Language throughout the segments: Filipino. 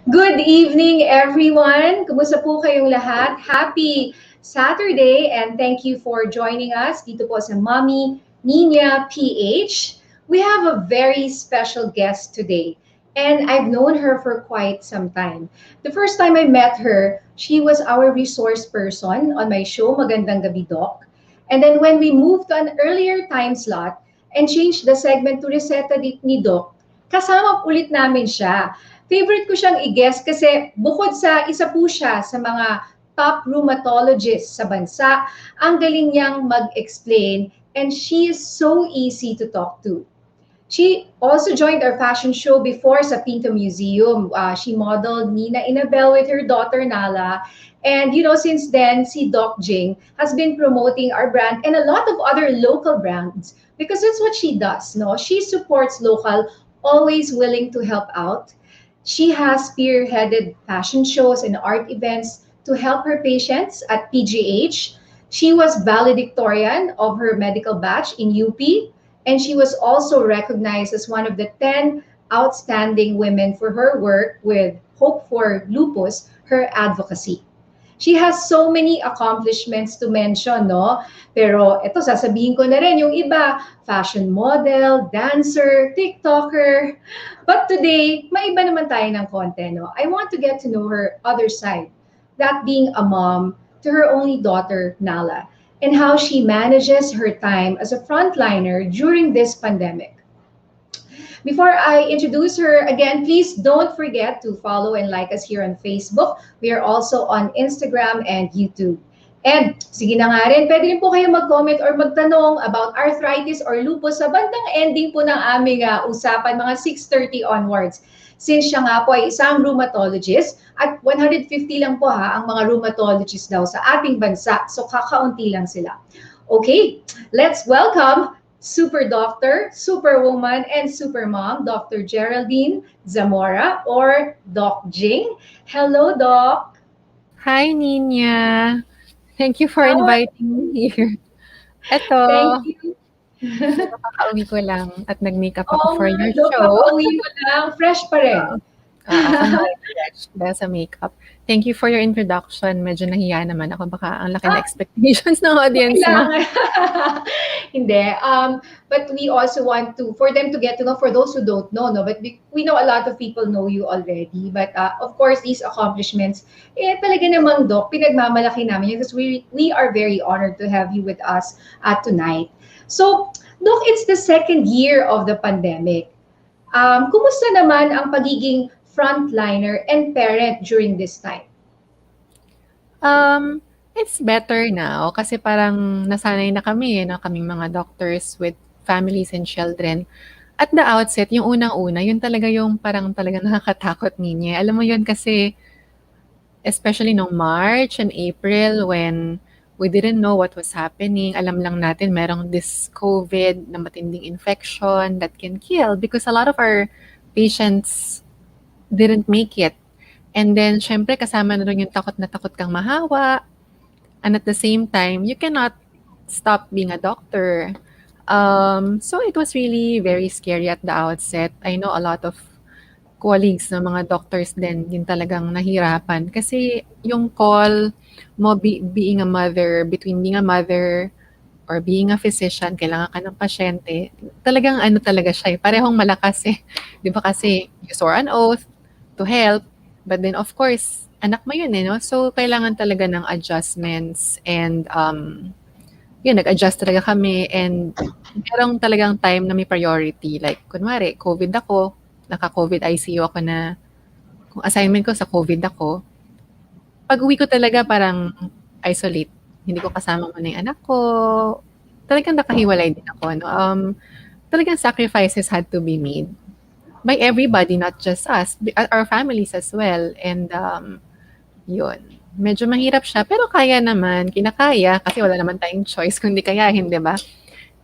Good evening, everyone. Kumusta po kayong lahat? Happy Saturday and thank you for joining us dito po sa Mommy Nina PH. We have a very special guest today and I've known her for quite some time. The first time I met her, she was our resource person on my show, Magandang Gabi Doc. And then when we moved to an earlier time slot and changed the segment to Reseta ni Doc, kasama ulit namin siya. Favorite ko siyang i-guest kasi bukod sa isa po siya sa mga top rheumatologists sa bansa, ang galing niyang mag-explain and she is so easy to talk to. She also joined our fashion show before sa Pinto Museum. She modeled Nina Inabel with her daughter Nala. And since then, si Doc Ging has been promoting our brand and a lot of other local brands because that's what she does. No, she supports local, always willing to help out. She has spearheaded fashion shows and art events to help her patients at PGH. She was valedictorian of her medical batch in UP, and she was also recognized as one of the 10 outstanding women for her work with Hope for Lupus, her advocacy. She has so many accomplishments to mention, no? Pero ito, sasabihin ko na rin yung iba, fashion model, dancer, TikToker. But today, maiba naman tayo ng konti, no? I want to get to know her other side, that being a mom to her only daughter, Nala, and how she manages her time as a frontliner during this pandemic. Before I introduce her again, please don't forget to follow and like us here on Facebook. We are also on Instagram and YouTube. And sige na nga rin, pwede rin po kayo mag-comment or magtanong about arthritis or lupus sa bandang ending po ng aming usapan, mga 6:30 onwards. Since siya nga po ay isang rheumatologist at 150 lang po ang mga rheumatologists daw sa ating bansa. So kakaunti lang sila. Okay, let's welcome Super Doctor, Superwoman, and Supermom, Dr. Geraldine Zamora or Doc Ging. Hello, Doc. Hi, Nina. Thank you for How are inviting me here. Ito, Thank you. kakauwi ko lang at nag-makeup ako Oo for nga, your Doc, show. kakauwi mo lang. Fresh pa rin. Fresh dahil sa makeup. Thank you for your introduction. Medyo nahiya naman ako. Baka ang laki na expectations ng audience mo. Kailangan. Hindi. But we also want for them to get to know, for those who don't know, no? But we know a lot of people know you already. But of course, these accomplishments, talaga namang, Doc, pinagmamalaki namin yun because we are very honored to have you with us tonight. So, Doc, it's the second year of the pandemic. Kumusta naman ang pagiging frontliner and parent during this time? It's better now kasi parang nasanay na kami, kaming mga doctors with families and children. At the outset, yung unang-una, yun talaga yung parang talaga nakakatakot niya. Alam mo yun kasi, especially noong March and April when we didn't know what was happening, alam lang natin merong this COVID na matinding infection that can kill because a lot of our patients didn't make it. And then, syempre, kasama na rin yung takot na takot kang mahawa. And at the same time, you cannot stop being a doctor. So it was really very scary at the outset. I know a lot of colleagues na mga doctors din yung talagang nahirapan. Kasi yung call mo being a mother, between being a mother or being a physician, kailangan ka ng pasyente, talagang ano talaga siya, parehong malakas eh. Di ba kasi you swore an oath to help, but then of course, anak mo yun eh, no? So, kailangan talaga ng adjustments and yun, nag-adjust talaga kami and merong talagang time na may priority. Like, kunwari, COVID ako, naka-COVID ICU ako na, kung assignment ko sa COVID ako, pag-uwi ko talaga parang isolate. Hindi ko kasama muna yung anak ko. Talagang nakahiwalay din ako. No? Talagang sacrifices had to be made by everybody, not just us, our families as well. And yun. Medyo mahirap siya, pero kaya naman, kinakaya, kasi wala naman tayong choice kung di kayahin, di ba?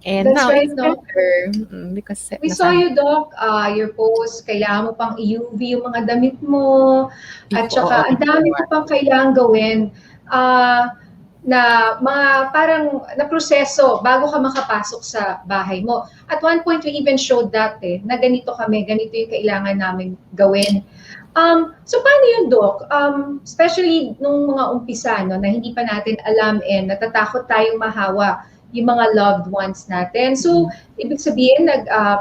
And That's now, right, it's no? better. Because We saw you, Doc, your post, kailangan mo pang i-UV yung mga damit mo, at Oo, saka ang dami mo pang kailangan gawin. na mga parang na proseso bago ka makapasok sa bahay mo. At one point, we even showed that na ganito kami, ganito yung kailangan namin gawin. So paano yun, Doc? Especially nung mga umpisa, no, na hindi pa natin alam and natatakot tayong mahawa yung mga loved ones natin. So, ibig sabihin,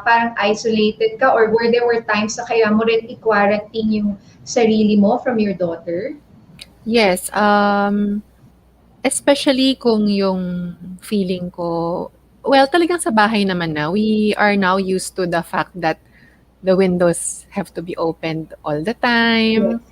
parang isolated ka or where there were times na kaya mo rin i-quarantine yung sarili mo from your daughter? Yes, especially kung yung feeling ko, well, talagang sa bahay naman na, we are now used to the fact that the windows have to be opened all the time. Yes.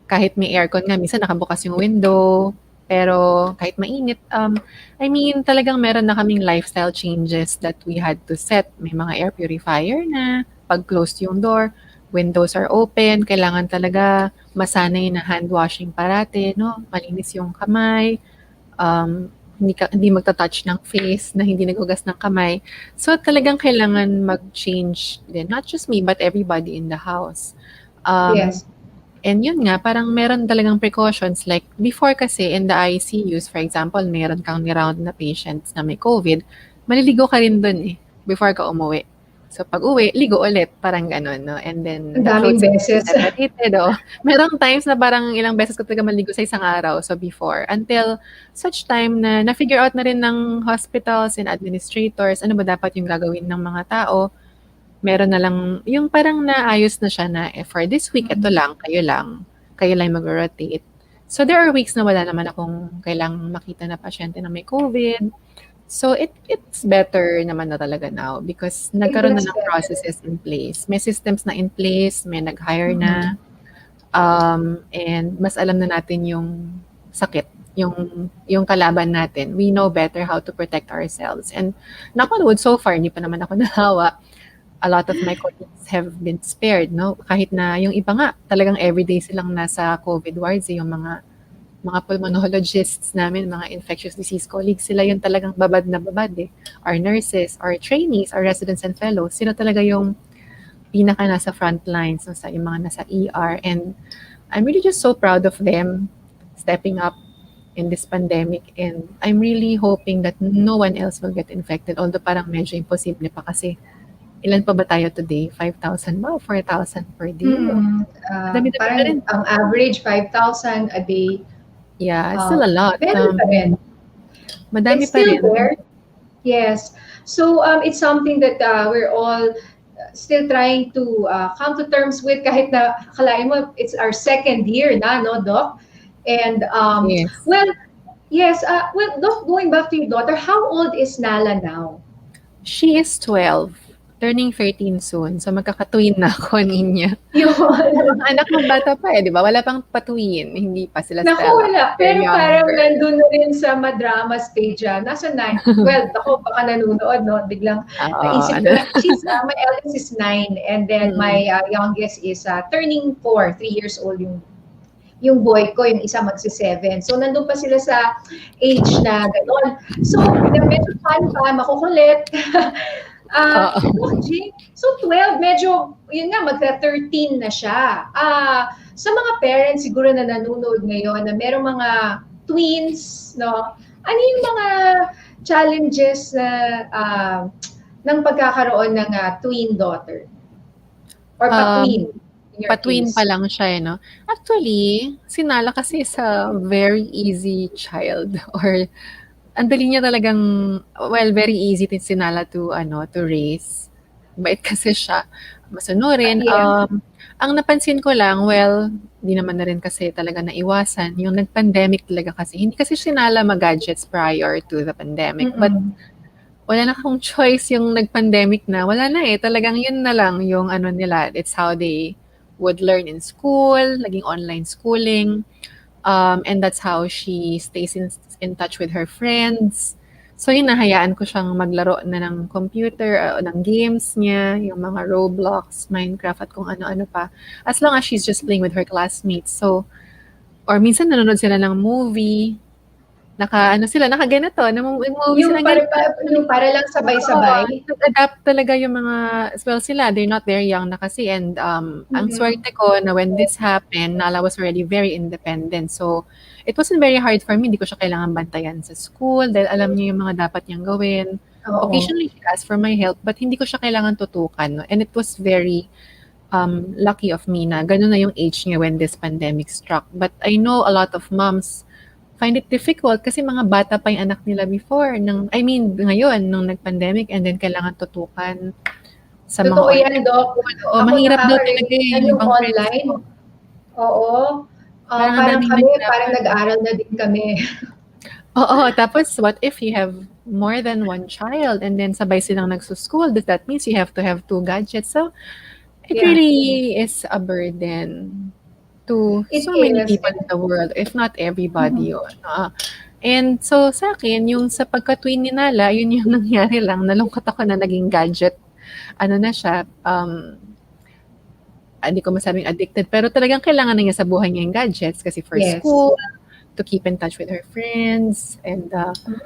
Kahit may aircon nga, minsan nakabukas yung window. Pero kahit mainit, I mean, talagang meron na kaming lifestyle changes that we had to set. May mga air purifier na, pag closed yung door, windows are open, kailangan talaga masanay na hand washing parate, no? Malinis yung kamay, hindi magta-touch ng face na hindi naghugas ng kamay. So talagang kailangan mag-change din, not just me but everybody in the house. Um, Yes. and yun nga, parang meron talagang precautions like before kasi in the ICUs, for example, meron kang ni-round na patients na may COVID, maliligo ka rin dun before ka umuwi. So pag uwi, ligo ulit, parang gano'n, no? And then Ang the daming clothes need to be beses. separated, Merong times na parang ilang beses ko talaga maligo sa isang araw, so before. Until such time na na-figure out na rin ng hospitals and administrators ano ba dapat yung gagawin ng mga tao. Meron na lang yung parang naayos na siya na, for this week, ito lang, kayo lang mag-rotate. So there are weeks na wala naman akong kailangang makita na pasyente na may COVID. So it's better naman na talaga now because Okay, nagkaroon na that's ng better. processes in place. May systems na in place, may nag-hire Mhm. na, and mas alam na natin yung sakit, yung kalaban natin. We know better how to protect ourselves. And knock on wood, so far, hindi pa naman ako nahawa. A lot of my colleagues have been spared, no? Kahit na yung iba nga, talagang everyday silang nasa COVID wards, yung mga pulmonologists namin, mga infectious disease colleagues, sila yung talagang babad na babad Our nurses, our trainees, our residents and fellows, sila talaga yung pinaka nasa front lines, no, sa yung mga nasa ER. And I'm really just so proud of them stepping up in this pandemic. And I'm really hoping that no one else will get infected. Although parang medyo imposible pa kasi ilan pa ba tayo today? 5,000 ba o 4,000 per day? O Hmm, madami-dami pa rin. parang ang average 5,000 a day. Yeah, it's still a lot. Meron pa rin. Madami It's pa still rin. there. Yes. So it's something that we're all still trying to come to terms with kahit na akalain mo it's our second year na, no, Doc? And Yes. well, yes, well, Doc, going back to your daughter, how old is Nala now? She is 12, turning 13 soon. So magkaka-twin na ako niya. Yung Yun. mga anak mo bata pa 'di ba? Wala pang pa-twin, hindi pa sila Naku, Stella. wala. They're Pero parang younger. nandun na rin sa madrama stage yan. Nasa 9, 12. Ako, baka nanonood, no? Biglang Oo, naisip ano ko lang, my eldest is 9 and then mm. my youngest is turning 4, 3 years old yung boy ko, yung isa magsi-7. So, nandun pa sila sa age na gano'n. So, na medyo fun pa, makukulit. Oo. Doc G, so 12, medyo, yun nga, magka-13 na siya. Sa mga parents siguro na nanonood ngayon na merong mga twins, no? Ano yung mga challenges na ng pagkakaroon ng twin daughter or pa-twin Um, in your pa-twin pa case? lang siya, no? Actually, si Nala kasi is a very easy child or ang dali niya talagang, well, very easy din si Nala to to raise. Bait kasi siya, masunurin. Yeah. Ang napansin ko lang, well, di naman na rin kasi talaga naiwasan, yung nag-pandemic talaga kasi. Hindi kasi si Nala mag-gadgets prior to the pandemic. But Mm-mm. wala na akong choice yung nag-pandemic na. Wala na talagang yun na lang yung ano nila. It's how they would learn in school, naging online schooling. And that's how she stays in touch with her friends. So yun, nahayaan ko siyang maglaro na ng computer, ng games niya, yung mga Roblox, Minecraft, at kung ano-ano pa. As long as she's just playing with her classmates. So, or minsan nanonood sila ng movie. naka-ano sila, nakaganito, umuuwi Yung sila ng para ganito. yung para lang Oo, sabay-sabay? nag-adapt talaga yung mga well sila, they're not very young na kasi and, ang Mm. swerte ko na when this happened, Nala was already very independent. So, it wasn't very hard for me, hindi ko siya kailangan bantayan sa school dahil alam niya yung mga dapat niyang gawin. Oo. Occasionally, she asked for my help but hindi ko siya kailangan tutukan 'no, and it was very, lucky of me na gano'n na yung age niya when this pandemic struck. But I know a lot of moms find it difficult kasi mga bata pa yung anak nila before ngayon nung nag-pandemic and then kailangan tutukan sa mga Totoo online yan, Doc. school. Oo, Ako mahirap daw talaga, nakaka-relate eh, yan yung yung ibang friends online. ko, Oo. parang ang Parang daming kami, parang nahirapan. nag-aaral na din kami. Oo, tapos what if you have more than one child and then sabay silang nagso-school, that means you have to have 2 gadgets. So, it Yeah, really is a burden to it so many is. people in the world, if not everybody, Mhm. yun, And so sa'kin yung sa pagka-twin ni Nala, yun yung nangyari lang, nalungkot ako na naging gadget ano na siya, hindi ko masabing addicted, pero talagang kailangan na niya sa buhay niya yung gadgets kasi for Yes. school, to keep in touch with her friends, and, Mm.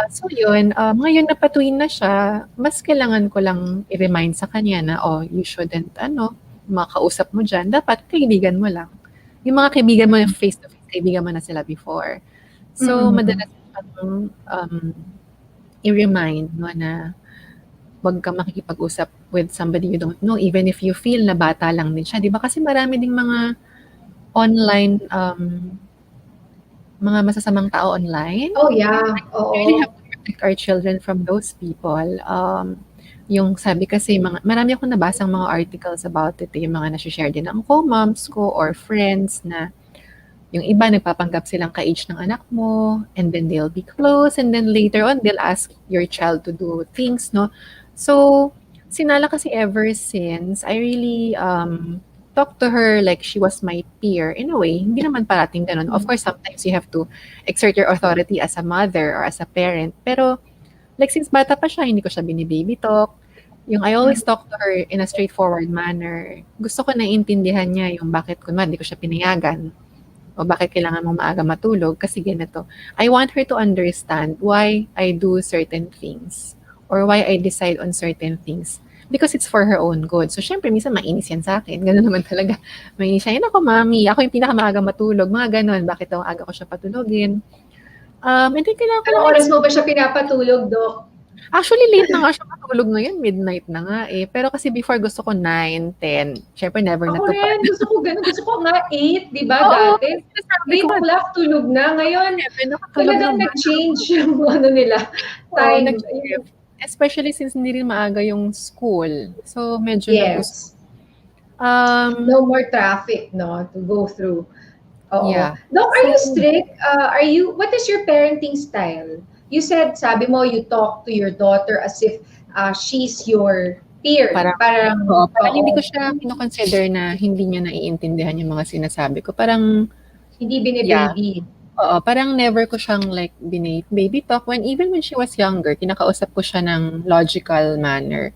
so yun, ngayon na pa-twin na siya, mas kailangan ko lang i-remind sa kanya na, "Oh, you shouldn't ano, mga kausap mo diyan, dapat kaibigan mo lang." Yung mga kaibigan mo yung face to face, kaibigan mo na sila before. So, Mm. madalas ko siyang, i-remind 'no na 'wag kang makikipag-usap with somebody you don't know even if you feel na bata lang din siya, 'di ba? Kasi marami ding mga online, mga masasamang tao online. Oh, yeah. We really have Oo. to protect our children from those people. Yung sabi kasi marami akong nabasang mga articles about it, yung mga nashi-share din ng co-moms ko or friends na yung iba nagpapanggap silang ka-age ng anak mo and then they'll be close and then later on they'll ask your child to do things, no? So, sinala kasi ever since, I really talked to her like she was my peer in a way. Hindi naman parating ganun. Of course, sometimes you have to exert your authority as a mother or as a parent. Pero like since bata pa siya, hindi ko siya bini-baby talk. Yung I always talk to her in a straightforward manner. Gusto ko naiintindihan niya yung bakit kunwari hindi ko siya pinayagan o bakit kailangan mong maaga matulog kasi ganito. I want her to understand why I do certain things or why I decide on certain things because it's for her own good. So, syempre, minsan mainis yan sa akin. Ganun naman talaga. Mainis siya, yun ako, mami. Ako yung pinakamaaga matulog. Mga ganun. Bakit daw aga ko siya patulogin? And then, kailangan ko lang Anong oras mo ba siya pinapatulog, Doc? actually, late na nga siya matulog ngayon. Midnight na nga eh. Pero kasi before gusto ko 9, 10. Syempre, never Ako natupad. rin, gusto ko ganun. Gusto ko nga 8, di ba, Oo, dati? sinasabi ko 8 nga, o'clock tulog na. Ngayon, 7 nakatulog na talagang ba? nag-change yung ano nila, Oo, time. nag-shift. Especially since hindi rin maaga yung school. So, medyo nag-us Yes. um, No more traffic, no, to go through. Oo. yeah. Doc, are So, you strict? What is your parenting style? You said, sabi mo, you talk to your daughter as if she's your peer. parang Parang, oo, parang hindi ko oo, siya kino-consider na hindi niya naiintindihan yung mga sinasabi ko. Parang, hindi yeah, bine-baby. oo, parang never ko siyang like baby talk even when she was younger, kinakausap ko siya ng logical manner.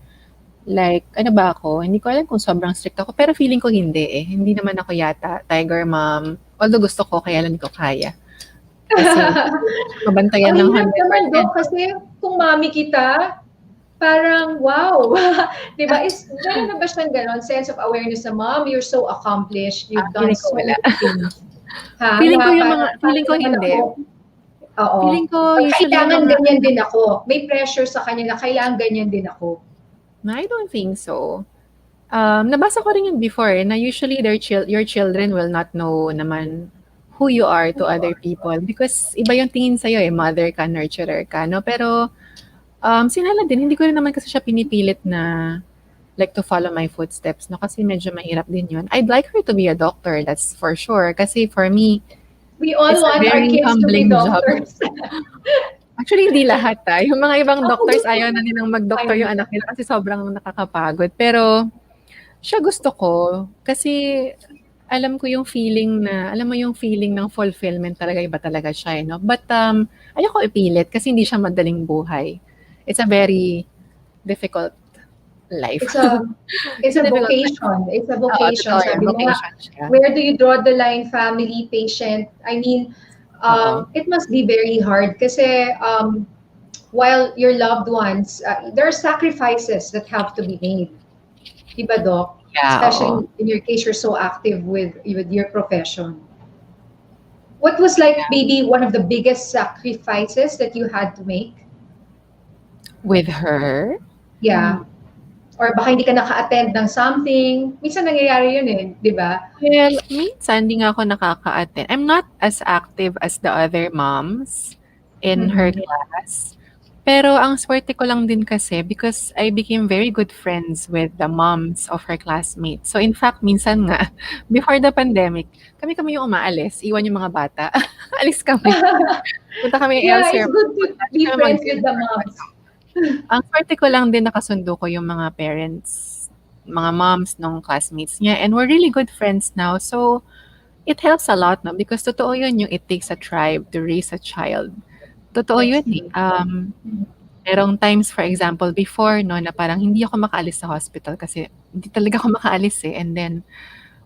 Like, ano ba ako, hindi ko alam kung sobrang strict ako, pero feeling ko hindi eh. Hindi naman ako yata tiger mom. Although gusto ko, kaya lang hindi ko kaya. Kasi hindi ko siya mabantayan Ang ng hirap naman, Doc, 100%. kasi kung mami kita, parang wow. 'Di ba? Meron na ba siyang gano'n, sense of awareness na, Mom, you're so accomplished. You've done Feeling ko so wala. many things. Ha? Na Feeling parang ko naman hindi. ako, oo. Feeling ko usually yung Kailangan mga ganyan din ako. May pressure sa kanya na kailangan ganyan din ako. I don't think so. Nabasa ko rin yun before na usually your children will not know naman who you are to other people because iba yung tingin sa'yo eh, mother ka, nurturer ka, no? Pero sinala din, hindi ko rin naman kasi siya pinipilit na like to follow my footsteps, no? Kasi medyo mahirap din yun. I'd like her to be a doctor, that's for sure. Kasi for me, We all it's a want our very kids to be humbling job. doctors. Actually, hindi lahat yung mga ibang Ako doctors gusto ayaw ko na nilang mag-doktor fine. yung anak nila kasi sobrang nakakapagod. Pero siya gusto ko kasi alam mo yung feeling ng fulfillment talaga, iba talaga siya, eh, no? But, ayoko ipilit kasi hindi siya madaling buhay. It's a very difficult life. It's a It's it's a a difficult life. vocation. It's a Oo, vocation. totoo yan, Sabi mo nga, vocation siya. where do you draw the line, family, patient? I mean, Oo. It must be very hard kasi while your loved ones, there are sacrifices that have to be made. Diba, Doc? Yeah, oo. Especially in your case, you're so active with your profession. What was like maybe one of the biggest sacrifices that you had to make? With her? Yeah. Hmm. Or baka hindi ka naka-attend ng something. Minsan nangyayari yun eh, di ba? Well, minsan di nga ako nakaka-attend. I'm not as active as the other moms in her Mm-mm. class. Pero ang swerte ko lang din kasi because I became very good friends with the moms of her classmates. So in fact, minsan nga, before the pandemic, kami-kami yung umaalis, iwan yung mga bata. Alis kami. Punta kami Yeah, it's elsewhere. good to Mag-lunch be kami, friends with the mag-dinner. moms. Ang swerte ko lang din nakasundo ko yung mga parents, mga moms nung classmates niya, and we're really good friends now. So, it helps a lot, no? Because totoo yun yung it takes a tribe to raise a child. Totoo That's yun eh. true. Merong times, for example, before, no, na parang hindi ako makaalis sa hospital kasi hindi talaga ako makaalis eh. And then,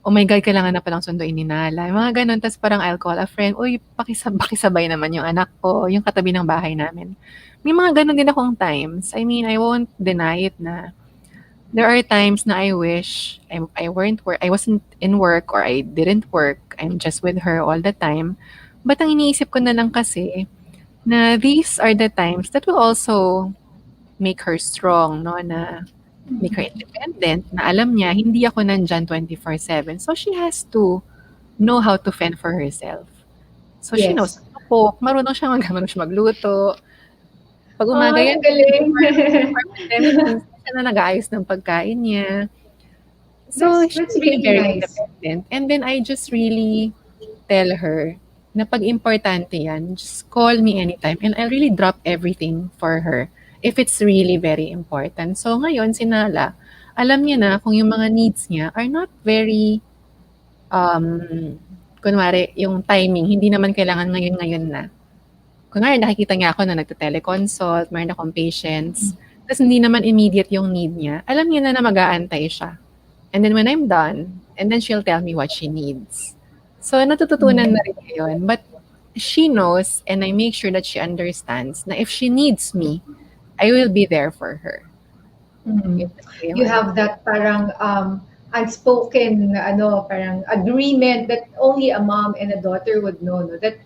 oh my God, kailangan na palang sunduin ni Nala. Yung mga ganun. Tapos parang I'll call a friend, uy, pakisabay naman yung anak ko, yung katabi ng bahay namin. May mga ganun din akong times. I mean, I won't deny it na there are times na I wish I wasn't in work or I didn't work. I'm just with her all the time. But ang iniisip ko na lang kasi na these are the times that will also make her strong, no, na make her independent, na alam niya hindi ako nandyan 24/7. So she has to know how to fend for herself. So she knows Yes. how to cook, marunong siya magluto. Pag umaga Ay, yan, ang galing. before pandemic, minsan siya na nag-aayos ng pagkain niya. So she That's became really very nice. independent. And then I just really tell her na pag importante yan, just call me anytime. And I'll really drop everything for her if it's really very important. So ngayon, si Nala, alam niya na kung yung mga needs niya are not very, um, kunwari, yung timing, hindi naman kailangan ngayon-ngayon na. Kunwari, nakikita niya ako na nagte-teleconsult, mayroon akong patients, tapos hindi naman immediate yung need niya, alam niya na mag-aantay siya. And then when I'm done, and then she'll tell me what she needs. So natututunan na rin niya yun. But she knows and I make sure that she understands na if she needs me, I will be there for her. Mm. Yun talaga yung You ano. have that parang unspoken ano parang agreement that only a mom and a daughter would know, no, that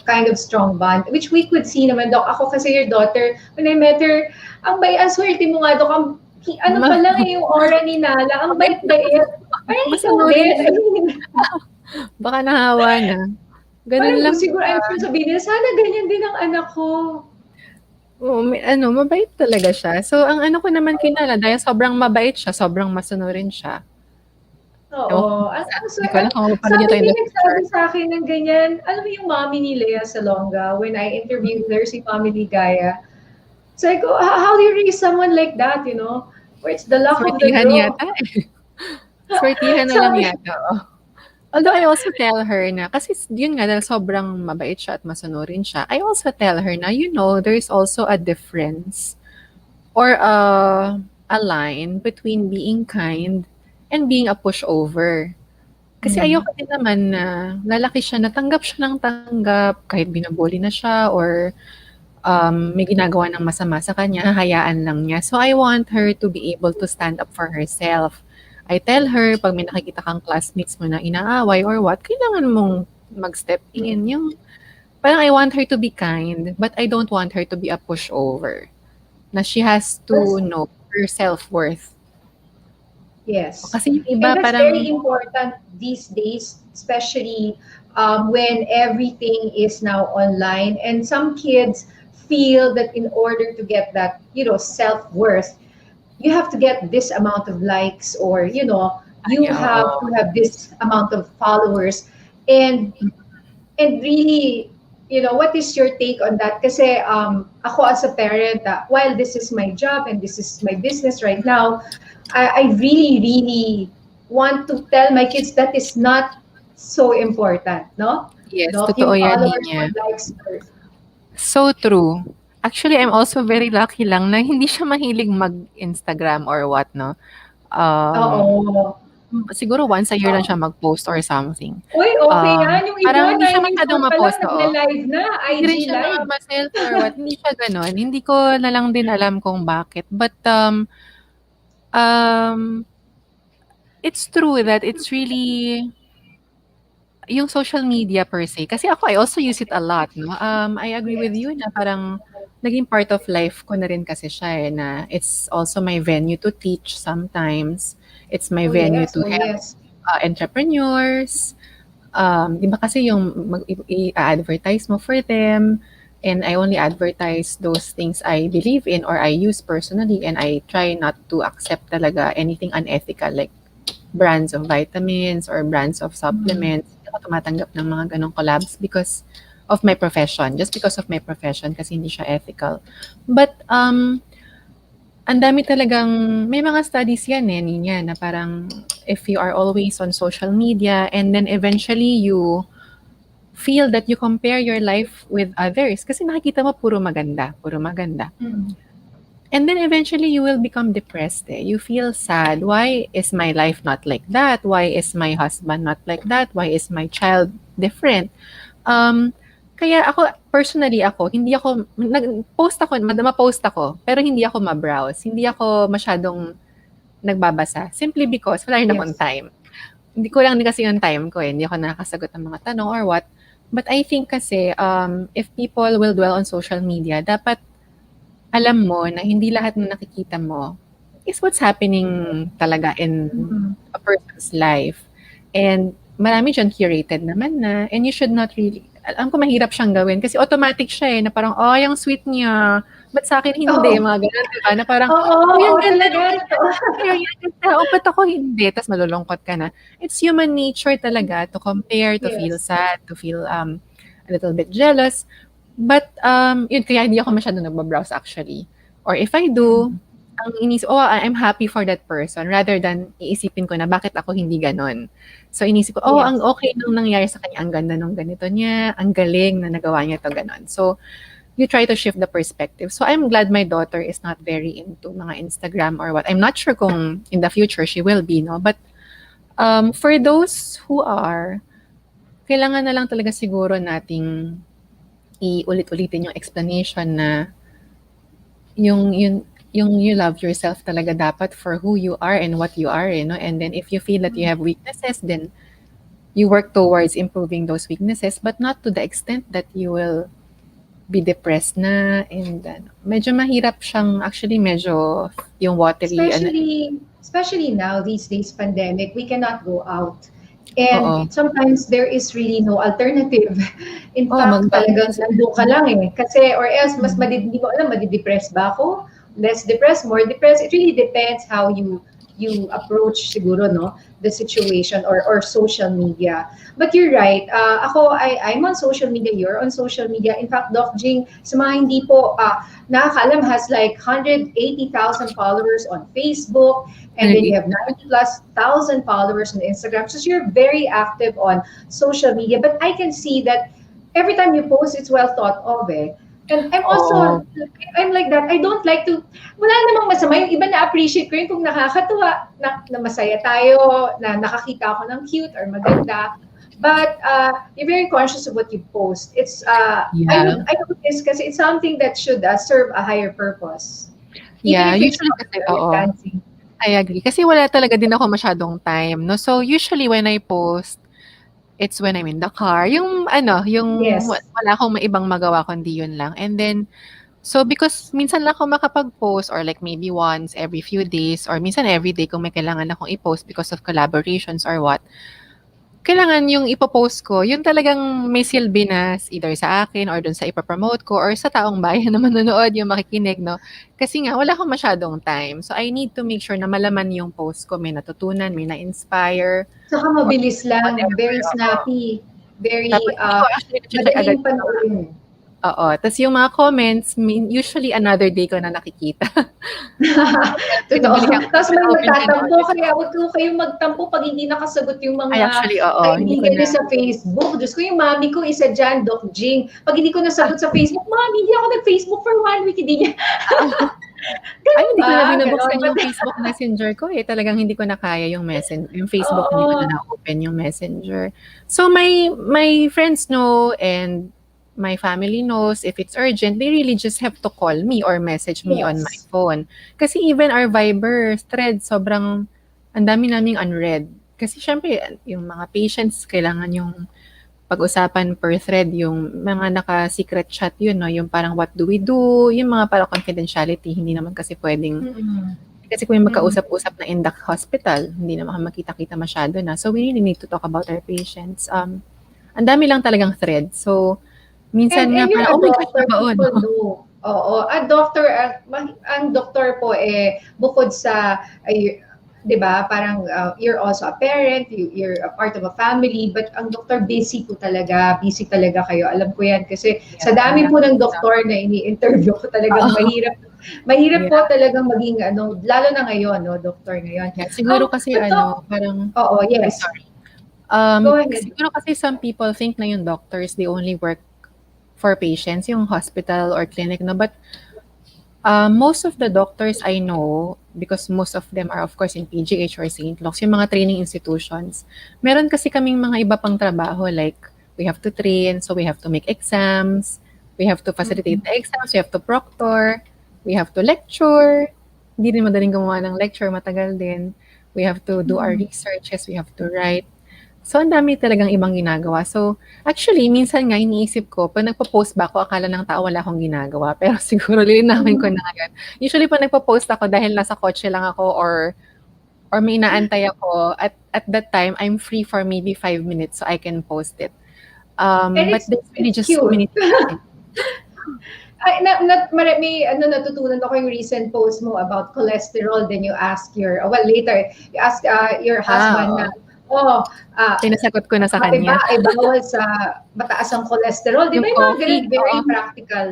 kind of strong bond which we could see naman, Doc. Ako kasi your daughter, when I met her, ang swerte mo nga, Doc. Ano pa Ma- lang yung aura ni Nala, ang Mabait na bait-bait. Parang ikaw masunurin din. I siya. mean, Baka nahawa na. Ganun parang lang siguro siya. I'm sure sabihin nila, sana ganyan din ang anak ko. Oo, may ano, mabait talaga siya. So, ang ano ko naman kinala, dahil sobrang mabait siya, sobrang masunurin siya. Ewan ko, Oo. hindi ko alam kung mapapanood niya Sabi to in may the nagsabi future. sa akin ng ganyan, alam mo yung mommy ni Lea Salonga, when I interviewed her, si Mommy Ligaya, sabi ko, how do you raise someone like that, you know? Where it's the luck of the Swertihan draw. yata. Swertihan na lang Sabi, yata, oo. Although I also tell her na kasi yun nga dahil sobrang mabait siya at masunurin siya, I also tell her na, you know, there is also a difference or a line between being kind and being a pushover. Kasi mm, ayoko din naman na lalaki siya na tanggap siya ng tanggap kahit binubully na siya or may ginagawa ng masama sa kanya, hahayaan lang niya. So I want her to be able to stand up for herself. I tell her, pag may nakikita kang classmates mo na inaaway or what, kailangan mong mag-step in. Yung, parang I want her to be kind, but I don't want her to be a pushover. Na she has to that's, know her self-worth. yes. Kasi yung iba And that's very parang, important these days, especially when everything is now online. And some kids feel that in order to get that, self-worth, you have to get this amount of likes, or you ay, have oo, to have this amount of followers. And and really, what is your take on that? Kasi ako as a parent, while this is my job and this is my business right now, I really really want to tell my kids that is not so important, no? yes, Doc, totoo yung yan, followers Ninya. or likes first. So true. Actually, I'm also very lucky lang na hindi siya mahilig mag-Instagram or what, no? Um, Oo. siguro once a year lang siya mag-post or something. Uy, okay yan. Yung iba, Parang hindi siya 9 years masyadong old pa lang, ma-post, oo. nagle-live na, Hindi rin IG siya live. ma-selfie or what, hindi siya gano'n. Hindi ko na lang din alam kung bakit. But, um, it's true that it's really yung social media per se, kasi ako, I also use it a lot, 'no. I agree with Yes. you na parang naging part of life ko na rin kasi siya, eh, na it's also my venue to teach sometimes. It's my Oh, venue yes. to Oh, help, yes. entrepreneurs. 'Di ba kasi yung i-a-advertise mo for them, and I only advertise those things I believe in or I use personally, and I try not to accept talaga anything unethical like brands of vitamins or brands of Mm. supplements. Hindi ako tumatanggap ng mga gano'ng collabs because of my profession, just because of my profession kasi hindi siya ethical. But, ang dami talagang may mga studies yan, eh, Nina, na parang if you are always on social media and then eventually you feel that you compare your life with others kasi nakikita mo puro maganda, puro maganda. Mm. And then eventually you will become depressed, eh. You feel sad. Why is my life not like that? Why is my husband not like that? Why is my child different? Um, Kaya ako, personally ako, hindi ako, nag-post ako, ma-post ako, pero hindi ako ma-browse. Hindi ako masyadong nagbabasa. Simply because wala rin akong Yes. time. Hindi ko lang din kasi yung time ko, eh. Hindi ako nakakasagot ng mga tanong or what. But I think kasi, if people will dwell on social media, dapat alam mo na hindi lahat ng nakikita mo is what's happening talaga in Mm. a person's life. And marami diyan curated naman na, and you should not really, alam ko mahirap siyang gawin kasi automatic siya, eh, na parang, "Ay, ang sweet niya, ba't sa'kin hindi?" Oo. Mga gano'n, 'di ba? Na parang, Oo, "Uy, ang oo, ganda talaga, nung totoo. skincare, yan ang tao, ba't ako hindi?" Ta's malulungkot ka na. It's human nature talaga to compare, to feel Yes. sad, to feel, a little bit jealous. But, yun kaya hindi ako masyadong nagba-browse actually. Or if I do, Mm. ang inisip oh, I'm happy for that person rather than iisipin ko na bakit ako hindi gano'n. So inisip ko, "Oh, ang Yes. okey nung nangyari sa kanya, ang ganda nung ganito niya, ang galing na nagawa niya 'to," gano'n. So, you try to shift the perspective. So I'm glad my daughter is not very into mga Instagram or what. I'm not sure kung in the future she will be, 'no, but, for those who are, kailangan na lang talaga siguro nating iulit-ulitin yung explanation na yung you love yourself talaga dapat for who you are and what you are, eh, 'no? And then if you feel that you have weaknesses, then you work towards improving those weaknesses, but not to the extent that you will be depressed na, and ano, medyo mahirap siyang actually medyo yung watery ano, Especially now, these days, pandemic, we cannot go out. And oo. sometimes there is really no alternative. In Oo, fact, talagang mag-boundaries. nandun ka lang eh. Kasi, or else, mas Mm. hindi mo alam, madidepress ba ako? Less depressed, more depressed. It really depends how you approach siguro, no? The situation or social media. But you're right. I'm on social media. You're on social media. In fact, Doc Jing, sa mga hindi po nakakaalam, has like 180,000 followers on Facebook, and then you have 90 plus thousand followers on Instagram. So you're very active on social media. But I can see that every time you post, it's well thought of, eh. And Oo, I'm like that. I don't like to, wala namang masama. Yung iba na-appreciate ko yun kung nakakatuwa, na masaya tayo, na nakakita ako ng cute or maganda. But you're very conscious of what you post. yeah. I notice kasi it's something that should serve a higher purpose. Even Yeah, if it's usually not kasi oo. dancing. I agree. Kasi wala talaga din ako masyadong time, 'no. So, usually when I post, it's when I'm in the car. Yung ano, yung Yes. wala akong ibang magawa kundi yun lang. And then, so because minsan lang ako makapag-post or like maybe once every few days or minsan every day kung may kailangan akong i-post because of collaborations or what, kailangan yung ipo-post ko, yun talagang may silbi na either sa akin or dun sa ipo-promote ko or sa taong bayan na manonood, yung makikinig, 'no. Kasi nga wala akong masyadong time. So, I need to make sure na malaman yung post ko, may natutunan, may na-inspire Saka or mabilis lang, whatever, very oo. snappy, very Tapos hindi ko actually nache-check agad madaling yung mga panoorin. oo, ta's yung mga comments usually another day ko na nakikita. Totoo. Binabalikan ko Tapos may ino-open ko magtatampo, ulit, kaya oo. huwag ko kayong magtampo pag hindi nakasagot yung Ay mga actually oo, hindi ko kaibigan na niyo sa Facebook. Diyos ko, yung mami ko, isa dyan, Doc Jing. Pag hindi ko nasagot sa Facebook, Mami, hindi ako nag-Facebook for 1 week. Hindi niya. Ay, Ganun hindi ko na ba? Ganon. binubuksan But, yung Facebook Messenger ko, eh, talagang hindi ko na kaya yung Facebook hindi ko oo. na na-open yung Messenger. So my friends know and my family knows if it's urgent, they really just have to call me or message me on my Yes. phone. Kasi even our Viber thread, sobrang ang dami naming unread. Kasi siyempre, yung mga patients, kailangan yung pag-usapan per thread, yung mga naka-secret chat yun, no? Yung parang what do we do, yung mga parang confidentiality, hindi naman kasi pwedeng, Mm-mm. kasi kung yung Mm-mm. magkausap-usap na in the hospital, hindi naman makita-kita masyado na. So we really need to talk about our patients. Ang dami lang talagang thread. So, minsan nga And you're parang, a oh my gosh, doctor, nabaon. people know. Oo, a doctor, ang doktor po bukod sa, 'di ba, parang you're also a parent, you're a part of a family, but ang doktor busy talaga kayo. Alam ko 'yan kasi sa Yeah, dami po ng nakakita. doktor na ini-interview ko talagang Oo. mahirap po Yeah, talagang maging ano, lalo na ngayon, no, doktor ngayon. yeah. Siguro kasi But ano, parang, oo, ay yes. sorry. Go ahead. Siguro kasi some people think na yung doctors, they only work for patients, yung hospital or clinic, no? But most of the doctors I know, because most of them are of course in PGH or St. Luke's, yung mga training institutions, meron kasi kaming mga iba pang trabaho like we have to train, so we have to make exams, we have to facilitate Mm-mm. the exams, we have to proctor, we have to lecture. Hindi din madaling gumawa ng lecture, matagal din. We have to do our Mm-mm. researches, we have to write. So, ang dami talagang ibang ginagawa. So, actually, minsan nga iniisip ko, 'pag nagpo-post ba ako, akala ng tao wala akong ginagawa. Pero siguro lilinawin ko Mm-mm. na ngayon. Usually 'pag nagpo-post ako dahil nasa kotse lang ako or may inaantay ako, at that time, I'm free for maybe 5 minutes so I can post it. And But there's really it's just so cute. many things to say. Ay, may ano, natutunan ako yung recent post mo about cholesterol. Then you ask well, later, you ask your husband na, Oo. oh, ah, Sinasagot ko na sa sabi ba, kanya. ay bawal sa mataas ang cholesterol. Di ba Yung yung mga ganun, coffee, very oo. practical.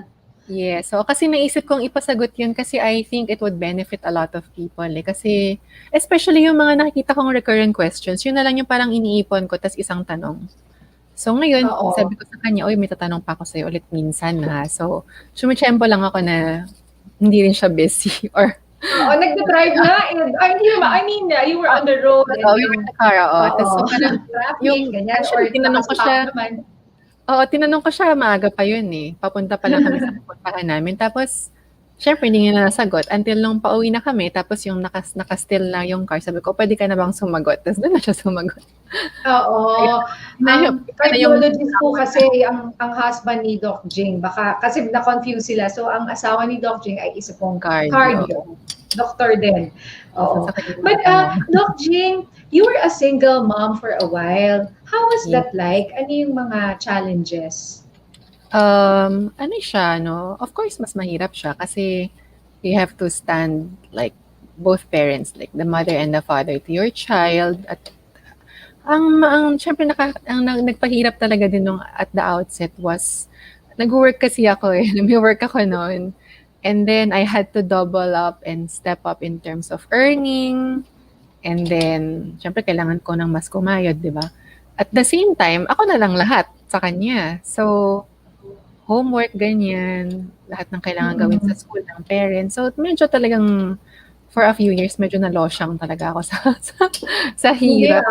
Yes. So, kasi naisip kong ipasagot yun kasi I think it would benefit a lot of people, eh. Kasi especially yung mga nakikita kong recurrent questions, yun na lang yung parang iniipon ko tas isang tanong. So, ngayon Oo. sabi ko sa kanya, "Uy, may tatanong pa ako sa'yo ulit minsan, ha." So, sumitiempo lang ako na hindi rin siya busy or Oo, nagda-drive na. And, ay, hindi naman, I mean, you were on the road and we were in yung, the car, oo. Tas so oo, parang traffic, yung ganyan, or actually tinanong ko nakastop siya. naman. Oo, tinanong ko siya, maaga pa yun, eh. Papunta pa lang kami sa pupuntahan namin. Tapos, siyempre hindi niya na nasagot until nung pauwi na kami. Tapos yung naka-still na yung car, sabi ko, pwede ka na bang sumagot? Tapos doon na siya sumagot. Oo. Ayun, iba na yung Cardiologist po kasi ang husband ni Doc Jing. Baka kasi na-confuse sila. So ang asawa ni Doc Jing ay isa pong cardio. cardio. Doctor din. So, Oo. sa kanya But matatanong. Doc Jing, you were a single mom for a while. How was Yeah. that like? Ano yung mga challenges? Ano siya, no? Of course, mas mahirap siya kasi you have to stand like both parents, like the mother and the father to your child. At syempre nagpahirap talaga din nung at the outset was, nag-work kasi ako eh. May work ako noon. And then I had to double up and step up in terms of earning. And then, syempre kailangan ko ng mas kumayod, di ba? At the same time, ako na lang lahat sa kanya. So, homework, ganyan, lahat ng kailangan gawin sa Mm-mm. school ng parents. So, medyo talagang for a few years, medyo nalosyang talaga ako sa Hindi hirap.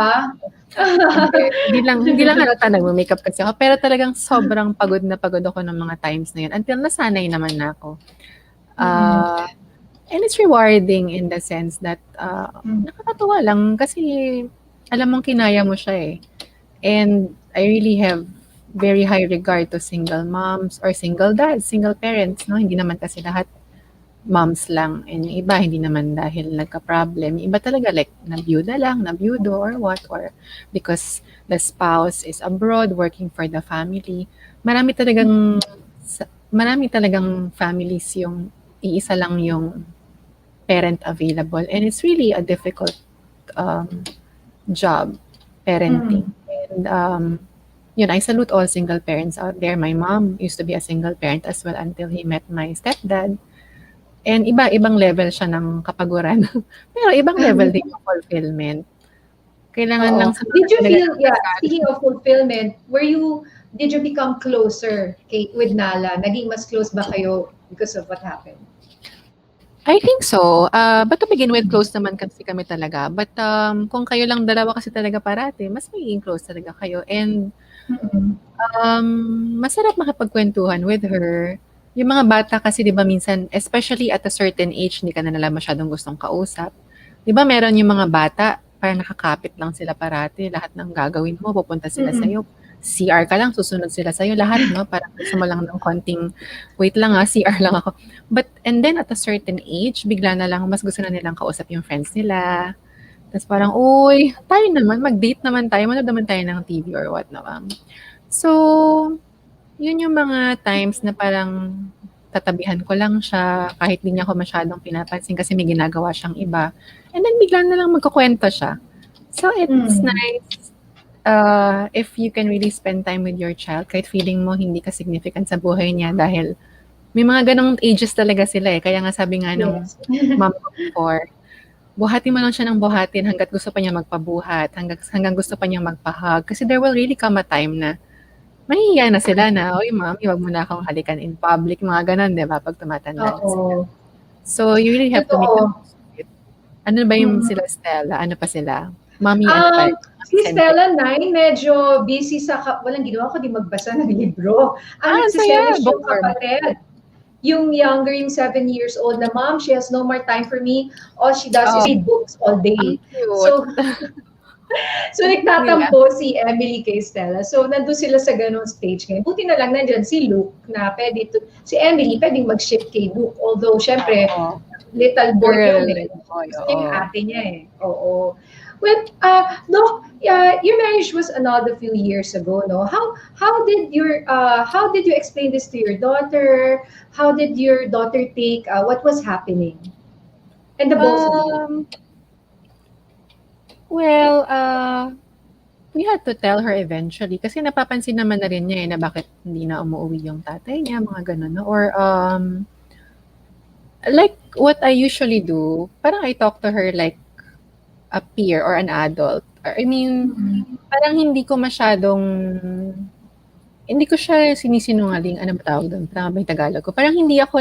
Hindi lang halata nagme-makeup kasi ako, pero talagang sobrang pagod na pagod ako ng mga times na yun until nasanay naman na ako. Mm-mm. And it's rewarding in the sense that Mm. nakakatuwa lang kasi alam mong kinaya mo siya eh. And I really have very high regard to single moms or single dads, single parents, no? Hindi naman kasi lahat moms lang. And yung iba, hindi naman dahil nagka-problem. Yung iba talaga like, nabiyuda lang, nabiyudo or what, or because the spouse is abroad working for the family. Marami talagang families yung iisa lang yung parent available. And it's really a difficult job, parenting. Mm. And yun, I salute all single parents out there. My mom used to be a single parent as well until he met my stepdad. And ibang level siya ng kapaguran. Pero ibang level din ng fulfillment. Kailangan Oo. lang sa Did you talaga feel, ng yeah, dasal. speaking of fulfillment, did you become closer with Nala? Naging mas close ba kayo because of what happened? I think so. But to begin with, close naman kasi kami talaga. But kung kayo lang dalawa kasi talaga parati, mas magiging close talaga kayo. And Mm-mm. masarap makipagkwentuhan with her. Yung mga bata kasi 'di ba minsan, especially at a certain age, hindi ka na nila masyadong gustong kausap. 'Di ba meron yung mga bata, parang nakakapit lang sila parati, lahat ng gagawin mo pupunta sila Mm-mm. sa'yo. CR ka lang, susunod sila sa'yo lahat 'no, parang gusto mo lang ng konting, "Wait lang, CR lang ako." But and then at a certain age, bigla na lang mas gusto na nilang kausap yung friends nila. Tas parang, "Uy, tayo naman, mag-date naman tayo, manood naman tayo ng TV or what na So, yun yung mga times na parang tatabihan ko lang siya kahit di niya ako masyadong pinapansin kasi may ginagawa siyang iba. And then bigla na lang magkukuwento siya. So, it's Mm. nice, if you can really spend time with your child kahit feeling mo hindi ka significant sa buhay niya dahil may mga ganong ages talaga sila eh. Kaya nga sabi nga nung Yes. mom ko before, buhatin mo lang siya ng buhatin hangga't gusto pa niya magpabuhat, hanggang gusto pa niyang magpa-hug. Kasi there will really come a time na mahihiya na sila na, "Uy, mommy, wag mo na akong halikan in public," mga gano'n, 'di ba, 'pag tumatanda na sila. Oo. So, you really have to make the Totoo. most of it. Ano ba yung Mm. sila Stella, ano pa sila? Mommy ano pa Um, rin, si mommy-centric. Stella 9 medyo busy sa walang ginawa kundi magbasa ng libro. Ang saya, Nagsiselish yung bookworm. kapatid. Yung younger, yung 7 years old na, "Mom, she has no more time for me. All she does is Oo, read books all ang day." cute. So, so Nila. nagtatampo si Emily kay Stella. So nandun sila sa ganun stage ngayon. Buti na lang nandiyan si Luke na si Emily pwedeng mag-shift kay Luke. Although, syempre, Oo, little boy girl yun eh. and boy, Gusto niya yung oo. ate niya eh. Oo. Well, Doc, your marriage was another few years ago, no? How did you explain this to your daughter? How did your daughter take what was happening? And the both of you. Um, well, we had to tell her eventually kasi napapansin naman na rin niya, eh, na bakit hindi na umuuwi yung tatay niya, mga gano'n 'no, or, like what I usually do, parang I talk to her like a peer or an adult. Or I mean, Mm. parang hindi ko siya sinisinungaling, ano ba tawag dun? Tama ba yung Tagalog ko? Parang Oo. hindi ako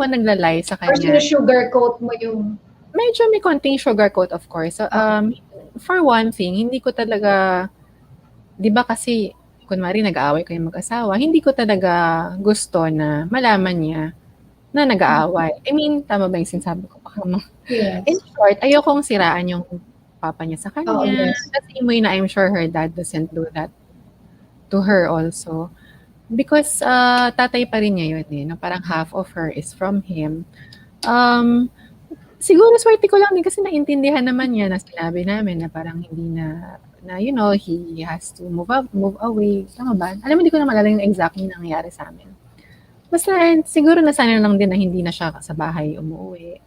nagla-lie sa Or kanya. sinu-sugarcoat mo yung... Medyo may konting sugarcoat of course. So, Oo. for one thing, hindi ko talaga 'di ba kasi kunwari nag-aaway kayong mag-asawa, hindi ko talaga gusto na malaman niya na nag-aaway. I mean, tama ba yung sinasabi ko? Baka in Yes. short, ayokong siraan yung papa niya sa Oo, kanya. yes. The same way na I'm sure her dad doesn't do that to her also. Because tatay pa rin niya yun eh, na parang half of her is from him. Um, Siguro swerte ko lang din kasi naintindihan naman niya na sinabi namin na parang hindi na he has to move away. Tama ba? Alam mo, hindi ko na maalala yung exactly nangyayari sa amin. Basta siguro nasanay lang din na hindi na siya sa bahay umuwi.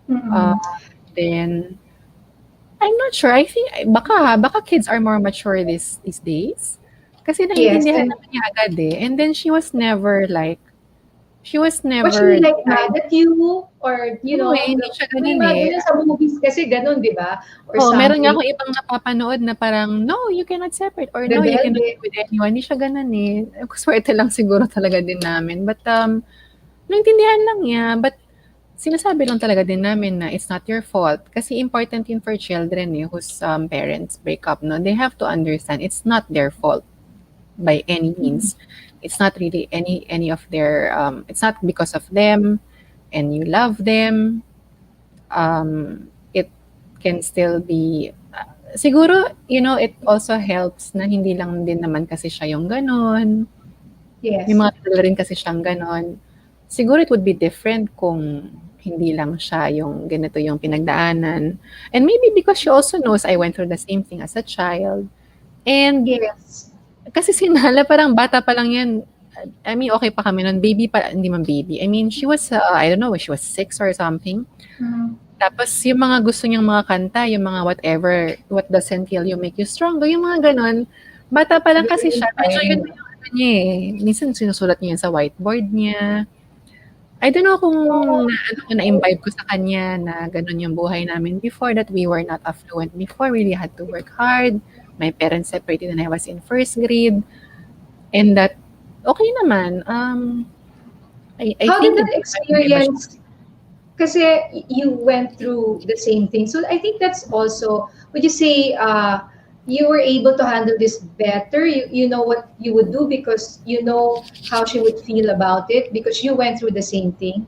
Uh, Mm-mm. then, I'm not sure. I think baka kids are more mature these days. Kasi Yes. naintindihan And naman niya agad eh. And then she was was never she the like mad kind. at you? Or, No eh, hindi siya may ganun mga eh. ganun sa movies kasi ganun, di ba? Or Oo, meron nga something. akong ibang napapanood na parang, "No, you cannot separate," or, "No, you cannot Rebelde. be with anyone." Hindi siya gano'n, eh. Swerte lang siguro talaga din namin. But, naintindihan lang niya. But sinasabi lang talaga din namin na it's not your fault. Kasi important yun for children, eh, whose, parents break up 'no. They have to understand it's not their fault by any Mm. means. It's not really any of their, it's not because of them and you love them. It can still be siguro, it also helps na hindi lang din naman kasi siya yung gano'n. May Yes. mga kilala rin kasi siyang gano'n. Siguro it would be different kung hindi lang siya yung ganito yung pinagdaanan. And maybe because she also knows I went through the same thing as a child. And Yes. kasi si Nala parang bata pa lang yan. I mean, okay pa kami nun. Baby pa, hindi man baby. I mean, she was, I don't know, she was 6 or something. Mm. Tapos yung mga gusto niyang mga kanta, yung mga whatever, what doesn't kill you make you stronger, yung mga gano'n. Bata pa lang kasi Very siya, medyo yun inspiring. na yung ano niya eh. Minsan sinusulat niya yun sa whiteboard niya. I don't know kung Oh, naano ko, na-imbibe ko sa kanya na gano'n yung buhay namin before, that we were not affluent before, we really had to work hard. My parents separated when I was in first grade. And that, okay naman. I how did think it that depends, hindi ba siya experience kasi you went through the same thing. So I think that's also, would you say, you were able to handle this better? You know what you would do because you know how she would feel about it because you went through the same thing.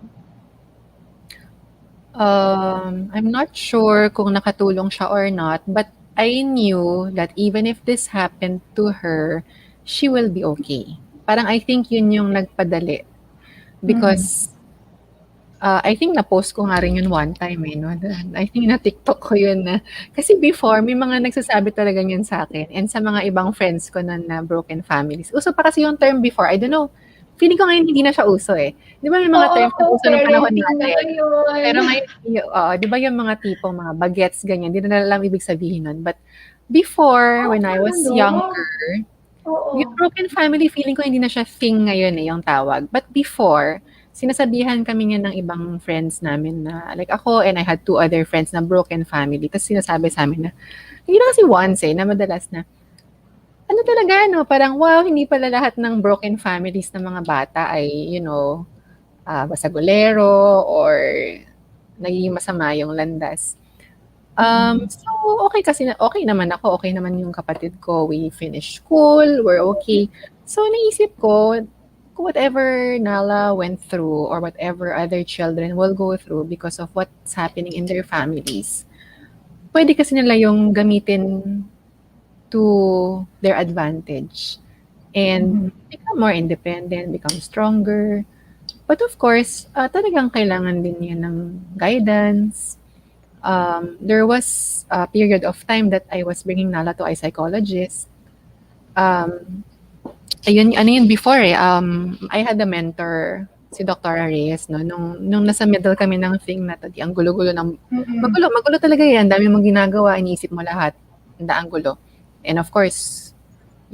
I'm not sure kung nakatulong siya or not, but I knew that even if this happened to her, she will be okay. Parang I think yun yung nagpadali Mm-hmm. because I think na-post ko nga rin yun one time eh, 'no, I think na-TikTok ko yun na kasi before may mga nagsasabi talaga niyan sa'kin and sa mga ibang friends ko nun na broken families. Uso pa kasi yung term before, I don't know, feeling ko ngayon hindi na siya uso eh. 'Di ba may mga Oo, terms na uso nung panahon co-parenting na natin, ngayon. pero ngayon oo, 'di ba yung mga tipong mga bagets ganyan, 'di na alam ibig sabihin nun. But before, Oo when nga, I was no? younger, Oo. yung broken family feeling ko hindi na siya thing ngayon, eh, yung tawag. But before, sinasabihan kami niyan ng ibang friends namin na like ako and I had two other friends na broken family ta's sinasabi sa'min na hindi na kasi once, eh, na madalas na, ano talaga 'no, parang wow hindi pala lahat ng broken families ng mga bata ay basagulero or nagiging masama yung landas. Mm-mm. So okey kasi na okey naman ako, okey naman yung kapatid ko, we finished school, we're okay. So naisip ko, whatever Nala went through or whatever other children will go through because of what's happening in their families, puwede kasi nila yung gamitin to their advantage and Mm-hmm. become more independent, become stronger. But of course, talagang kailangan din yan ng guidance. There was a period of time that I was bringing Nala to a psychologist. Um, ayun, ano yun before eh, I had a mentor, si Dr. Reyes, no? Nung nasa middle kami ng thing na to, di ang gulo-gulo ng, Mm-mm. magulo talaga yan, dami mong ginagawa, iniisip mo lahat, ang gulo. And of course,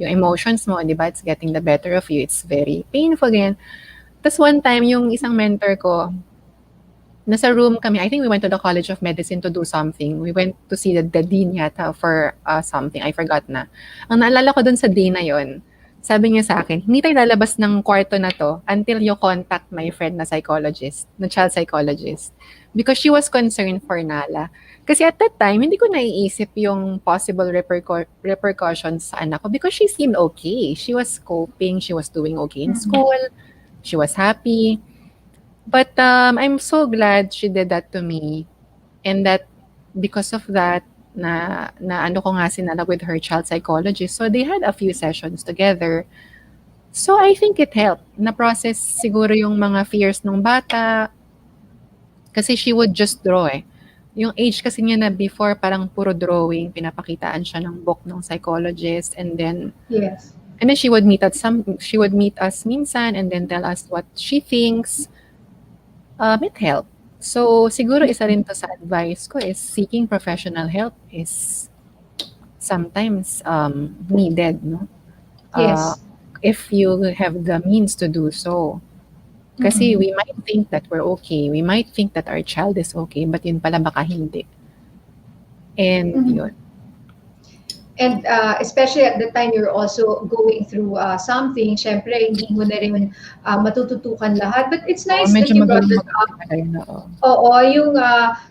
yung emotions mo, di ba, it's getting the better of you, it's very painful, ganyan. Tapos one time, yung isang mentor ko, nasa room kami, I think we went to the College of Medicine to do something. We went to see the dean yata for something, I forgot na. Ang naalala ko dun sa day na yon, sabi niya sa akin, hindi tayo lalabas ng kwarto na to until you contact my friend na psychologist, na child psychologist. Because she was concerned for Nala. Kasi at that time, hindi ko naiisip yung possible repercussions sa anak ko because she seemed okay. She was coping, she was doing okay in Mm-mm. school, she was happy. But I'm so glad she did that to me and that because of that na ano ko nga sinala with her child psychologist. So they had a few sessions together. So I think it helped. Na-process siguro yung mga fears ng bata kasi she would just draw eh. Yung age kasi niya na before parang puro drawing, pinapakitaan siya ng book ng psychologist Yes. and then she would meet us minsan and then tell us what she thinks. It helped. So, siguro isa rin 'to sa advice ko is seeking professional help is sometimes, needed 'no, uh, Yes. if you have the means to do so. Kasi Mm-mm. we might think that we're okay, we might think that our child is okay, but yun pala baka hindi. And Mm-hmm. yun, And especially at the time you're also going through something, syempre hindi mo na rin matututukan lahat. But it's oo nice that medyo you brought magulo that maganda up. pala yun, oo. Oo, yung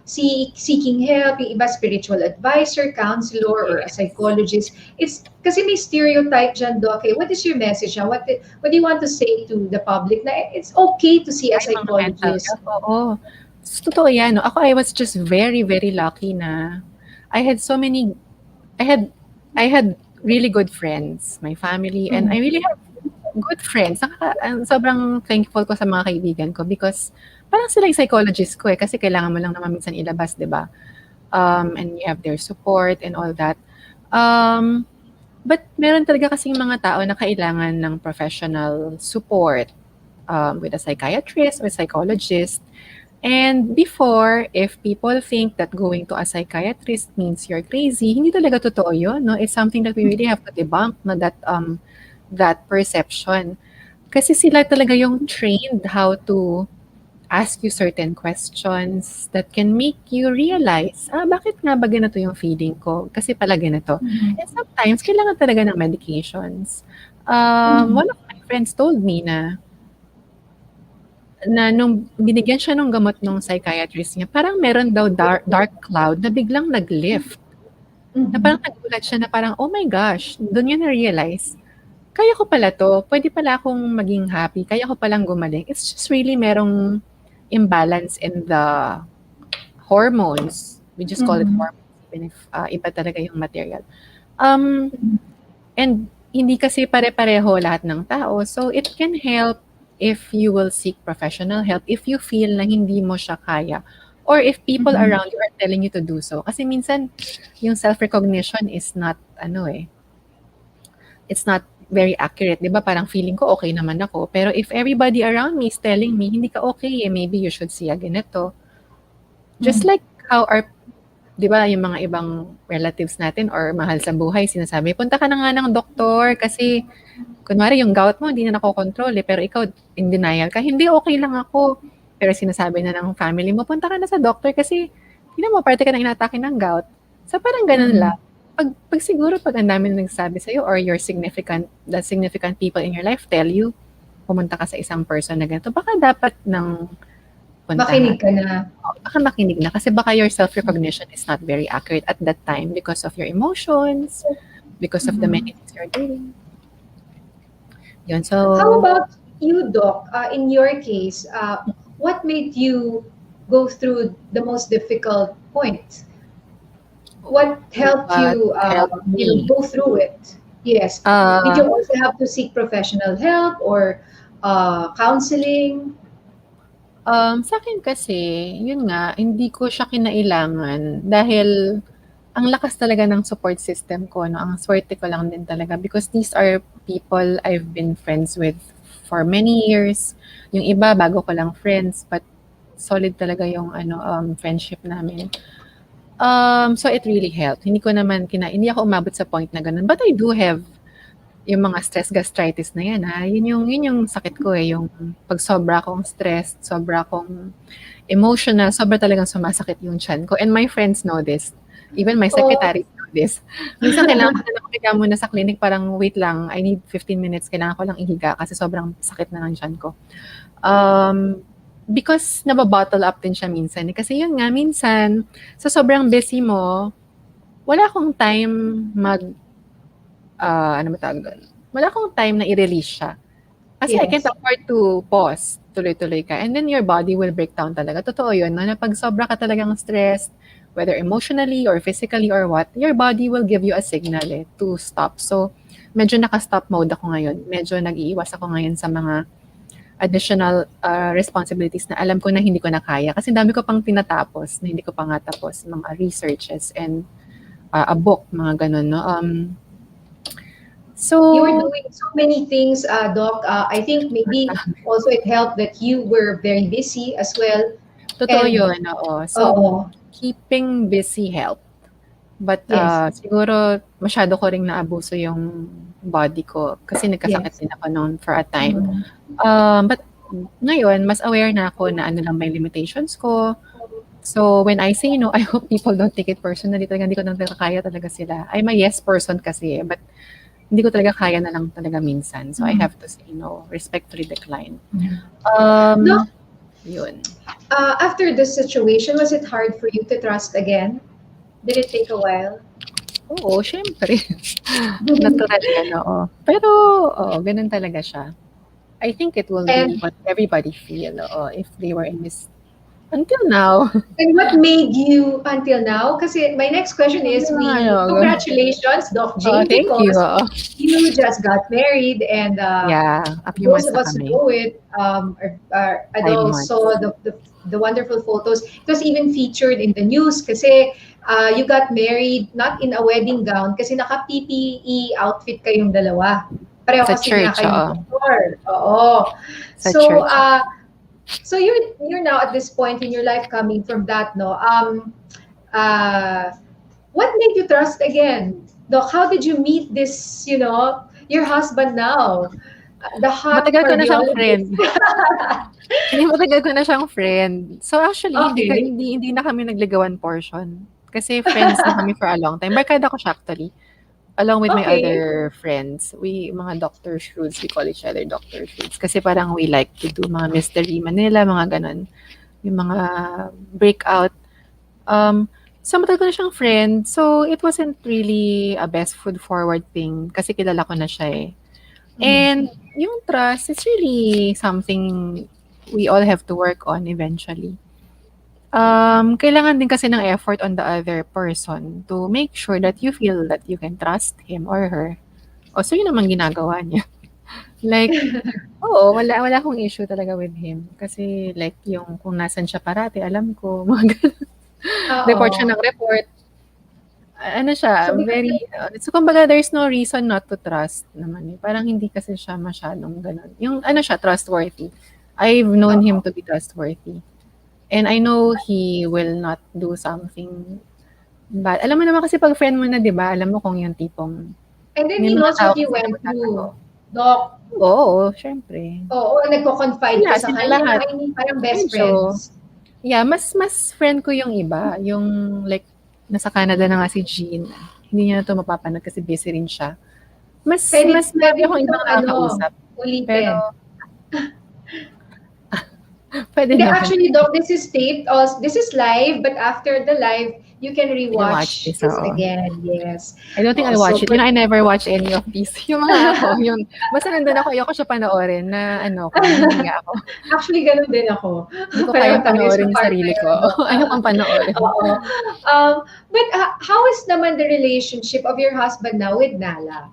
seeking help, yung iba spiritual advisor, counselor, or a Yes. psychologist. It's kasi may stereotype dyan, Doc. Okay, what is your message? What do you want to say to the public na it's okay to see a Ay mga mental psychologist? health, oo. Totoo yan 'no. Ako I was just very, very lucky na I had so many I had I had really good friends, my family, and I Mhm. really have good friends. Sobrang thankful ko sa mga kaibigan ko because parang sila yung psychologist ko eh, kasi kailangan mo lang naman minsan ilabas, 'di ba? And you have their support and all that. Um, but meron talaga kasing mga tao na kailangan ng professional support with a psychiatrist or psychologist. And before, if people think that going to a psychiatrist means you're crazy, hindi talaga totoo yun, no? It's something that we really have to debunk, no? That perception. Kasi sila talaga yung trained how to ask you certain questions that can make you realize, bakit nga ba ganito yung feeling ko? Kasi pala ganito. Mhm. And sometimes, kailangan talaga ng medications. Mhm. One of my friends told me na na nung binigyan siya ng gamot nung psychiatrist niya, parang meron daw dark cloud na biglang nag-lift. Na Mhm. parang nagulat siya na parang, "Oh my gosh," dun niya na-realize, "Kaya ko pala 'to, puwede pala akong maging happy, kaya ko palang gumaling." It's just really merong imbalance in the hormones. We just call it Mhm. hormones even if, iba talaga yung material. Um, and hindi kasi pare-pareho lahat ng tao, so it can help if you will seek professional help if you feel na hindi mo siya kaya or if people Mhm. around you are telling you to do so. Kasi minsan yung self-recognition is not ano, it's not very accurate, 'di ba? Parang feeling ko okay naman ako, pero if everybody around me is telling me, "Hindi ka okay, maybe you should see a ganito." Just Mhm. like how our 'di ba yung mga ibang relatives natin or mahal sa buhay sinasabi, "Punta ka na nga ng doktor kasi kunwari yung gout mo hindi na nakokontrol, pero ikaw in denial ka, "Hindi, okey lang ako." Pero sinasabi na ng family mo, "Punta ka na sa doktor kasi tignan mo party ka ng inatake ng gout." So parang gano'n lang. Mhm. 'Pag siguro 'pag ang daming nagsasabi sa'yo or your significant people in your life tell you, pumunta ka sa isang person na ganito, baka dapat ng puntahan. Makinig ka na. Oo, baka makinig na kasi baka your self-recognition is not very accurate at that time because of your emotions, because of the Mhm. many things you're doing. Yun, How so about you, Doc? In your case, what made you go through the most difficult point? What helped what you, helped me? go through it? Yes. Did you Uh, also have to seek professional help or counseling? Sa'kin kasi, yun nga, hindi ko siya kinailangan dahil ang lakas talaga ng support system ko 'no, ang swerte ko lang din talaga because these are people I've been friends with for many years. Yung iba bago ko lang friends, but solid talaga yung ano, friendship namin. So it really helped. Hindi ako umabot sa point na gano'n, but I do have yung mga stress gastritis na 'yan, yun yung sakit ko, yung 'pag sobra akong stressed, sobra akong emotional, sobra talagang sumasakit yung tiyan ko and my friends know this. Even my Oh. secretary know this. Minsan kailangan ko na lang humiga muna sa clinic parang, "Wait lang, I need 15 minutes, kailangan ko lang ihiga kasi sobrang sakit na ng tiyan ko." Because naba-bottle up din siya minsan, kasi yun nga minsan sa sobrang busy mo, wala akong time mag ano ba tawag dun, wala akong time na i-release siya. Kasi I can't Yes. afford to pause, tuloy-tuloy ka and then your body will break down talaga. Totoo yun 'no, na 'pag sobra ka talagang stressed, whether emotionally or physically or what, your body will give you a signal, to stop. So, medyo naka-stop mode ako ngayon. Medyo nag-iiwas ako ngayon sa mga additional, responsibilities na alam ko na hindi ko na kaya. Kasi ang dami ko pang tinatapos na hindi ko pa nga tapos, mga researches and, a book, mga gano'n 'no. You were So doing so many things, Doc. I think maybe also it helped that you were very busy as well. totoo And, yun, oo. So, oo, keeping busy help. But, yes, siguro masyado ko ring naabuso yung body ko kasi nagkasakit yes. din ako no'n for a time. Mhm. But ngayon mas aware na ako na ano lang ba yung limitations ko. So, when I say no, I hope people don't take it personally. Talagang hindi ko na talaga kaya talaga sila. I'm a yes person kasi, but hindi ko talaga kaya na lang talaga minsan. So, I Mhm. have to say no, respectfully decline. Mhm. Um, Doc, yun. after this situation, was it hard for you to trust again? Did it take a while? Oo, siyempre. Natural yan, oo. Pero, oo, gano'n talaga siya. I think it will be And what everybody feel, oo, if they were in this until now. And what made you until now? Kasi my next question is, we Ano, congratulations, Doc oo, Jing, thank you, because oo. you just got married, and Yeah, a few those months of na us who kami, know it and 5 all months. saw the wonderful photos. It was even featured in the news kasi you got married not in a wedding gown kasi naka-PPE outfit kayong dalawa. Pareho Sa kasi nga church, kayong oo. doktor. Oo. Sa So, church. so you're now at this point in your life coming from that, no? Uh, what made you trust again? Doc, how did you meet this, your husband now? The hot Matagal ko na siyang cardiologist. friend. Hindi, matagal ko na siyang friend. So, actually Okay. hindi na kami nagligawan portion. Kasi friends na kami for a long time. Barkada ko siya actually. along with my Okay. other friends. We mga Doctor Shrews, we call each other Doctor Shrews kasi parang we like to do mga Mystery Manila, mga gano'n. Yung mga breakout. Um, so matagal ko na siyang friend. So it wasn't really a best foot forward thing kasi kilala ko na siya eh. Mhm. And yung trust is really something we all have to work on eventually. Kailangan din kasi ng effort on the other person to make sure that you feel that you can trust him or her. O, so yun naman ginagawa niya. Like, oo, wala akong issue talaga with him. Kasi like, yung kung nasan siya parati, alam ko, mga ganun. Report siya Oo. ng report. Ano siya, So because very, so kumbaga there's no reason not to trust naman eh. Parang hindi kasi siya masyadong ganun. Yung ano siya, trustworthy. I've known him oo. to be trustworthy. And I know he will not do something bad. Alam mo naman kasi 'pag friend mo na 'di ba, alam mo kung yung tipong And then may he mga knows tao what you kasi na went magtatago. through. Doc, Oo, siyempre. oo, nagko-confide ka Sila, sa sila kanya. lahat. I mean, parang best Medyo, friends. yeah, mas friend ko yung iba, yung like nasa Canada na nga si Jean. Hindi niya na 'to mapapanood kasi busy rin siya. Mas Puwede mas puwede marami akong nitong ibang ano, nakakausap. Pero ulitin. puwede Hindi, naman. actually, Doc, this is live, but after the live, you can Wina-watch rewatch this, this oo. again. Yes. I don't think Oh, I'll so watch it. for You know, I never watch any of these. Yung mga ako, yung basta nandun ako, ayoko siya panoorin na ano ko, nahihiya ako. actually, gano'n din ako. Hindi ko Pareho kayang tayo sa panoorin yung part na sarili ko. yun, Doc. Ayokong panoorin. Oo. But, how is naman the relationship of your husband now with Nala?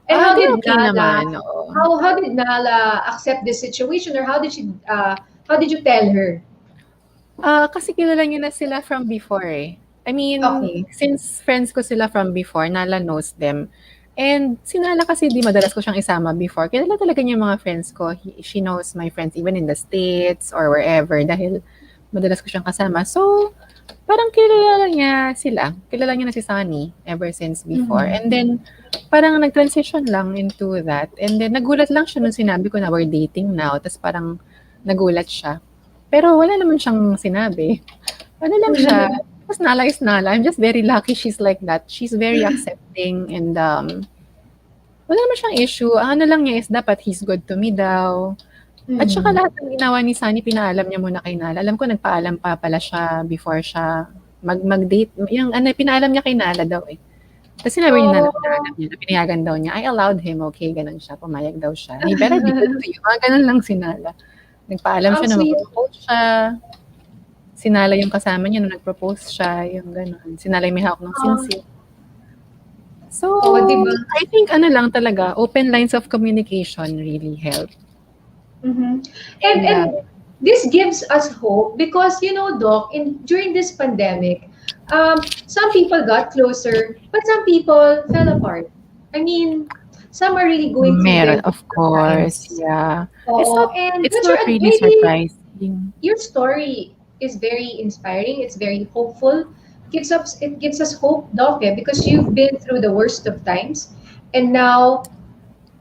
And They're okay naman, oo. how did Nala accept this situation, or how did you tell her? Kasi kilala niyo na sila from before eh. I mean, Okay. since friends ko sila from before, Nala knows them. And si Nala kasi di madalas ko siyang isama before. Kilala talaga niya yung mga friends ko. She knows my friends even in the States or wherever dahil madalas ko siyang kasama. So, parang kilala niya sila. Kilala niya na si Sunny ever since before. Mhm. And then, parang nag-transition lang into that. And then, nagulat lang siya nung sinabi ko na we're dating now. Tapos parang nagulat siya. Pero wala naman siyang sinabi. Ano lang siya, tapos Nala is Nala. I'm just very lucky she's like that. She's very accepting and wala naman siyang issue. Ang ano lang niya is dapat he's good to me daw. At saka Mhm. lahat ng ginawa ni Sunny, pinaalam niya muna kay Nala. Alam ko nagpaalam pa pala siya before siya mag-date. Yung ano, pinaalam niya kay Nala daw eh. Tapos sinabi niya Nala, pinaalam Oh. niya, na pinayagan daw niya. I allowed him, okay, ganun siya. Pumayag daw siya. He better be good to you. Mga ganun lang si Nala. Nagpaalam Ang siya na sweet. magpo-propose siya. Sinala yung kasama niya nung nag-propose siya, yung gano'n. Sinala yung may hawak ng Oh, singsing. So, oh, 'di ba? I think ano lang talaga, open lines of communication really help. Mhm. And And this gives us hope because, Doc, in during this pandemic, some people got closer, but some people fell apart. I mean, some are really going through meron, very of difficult course, times. yeah. It's Oo, not, and it's but not really maybe surprising. your story is very inspiring. It's very hopeful. It gives us hope, Doc, because you've been through the worst of times, and now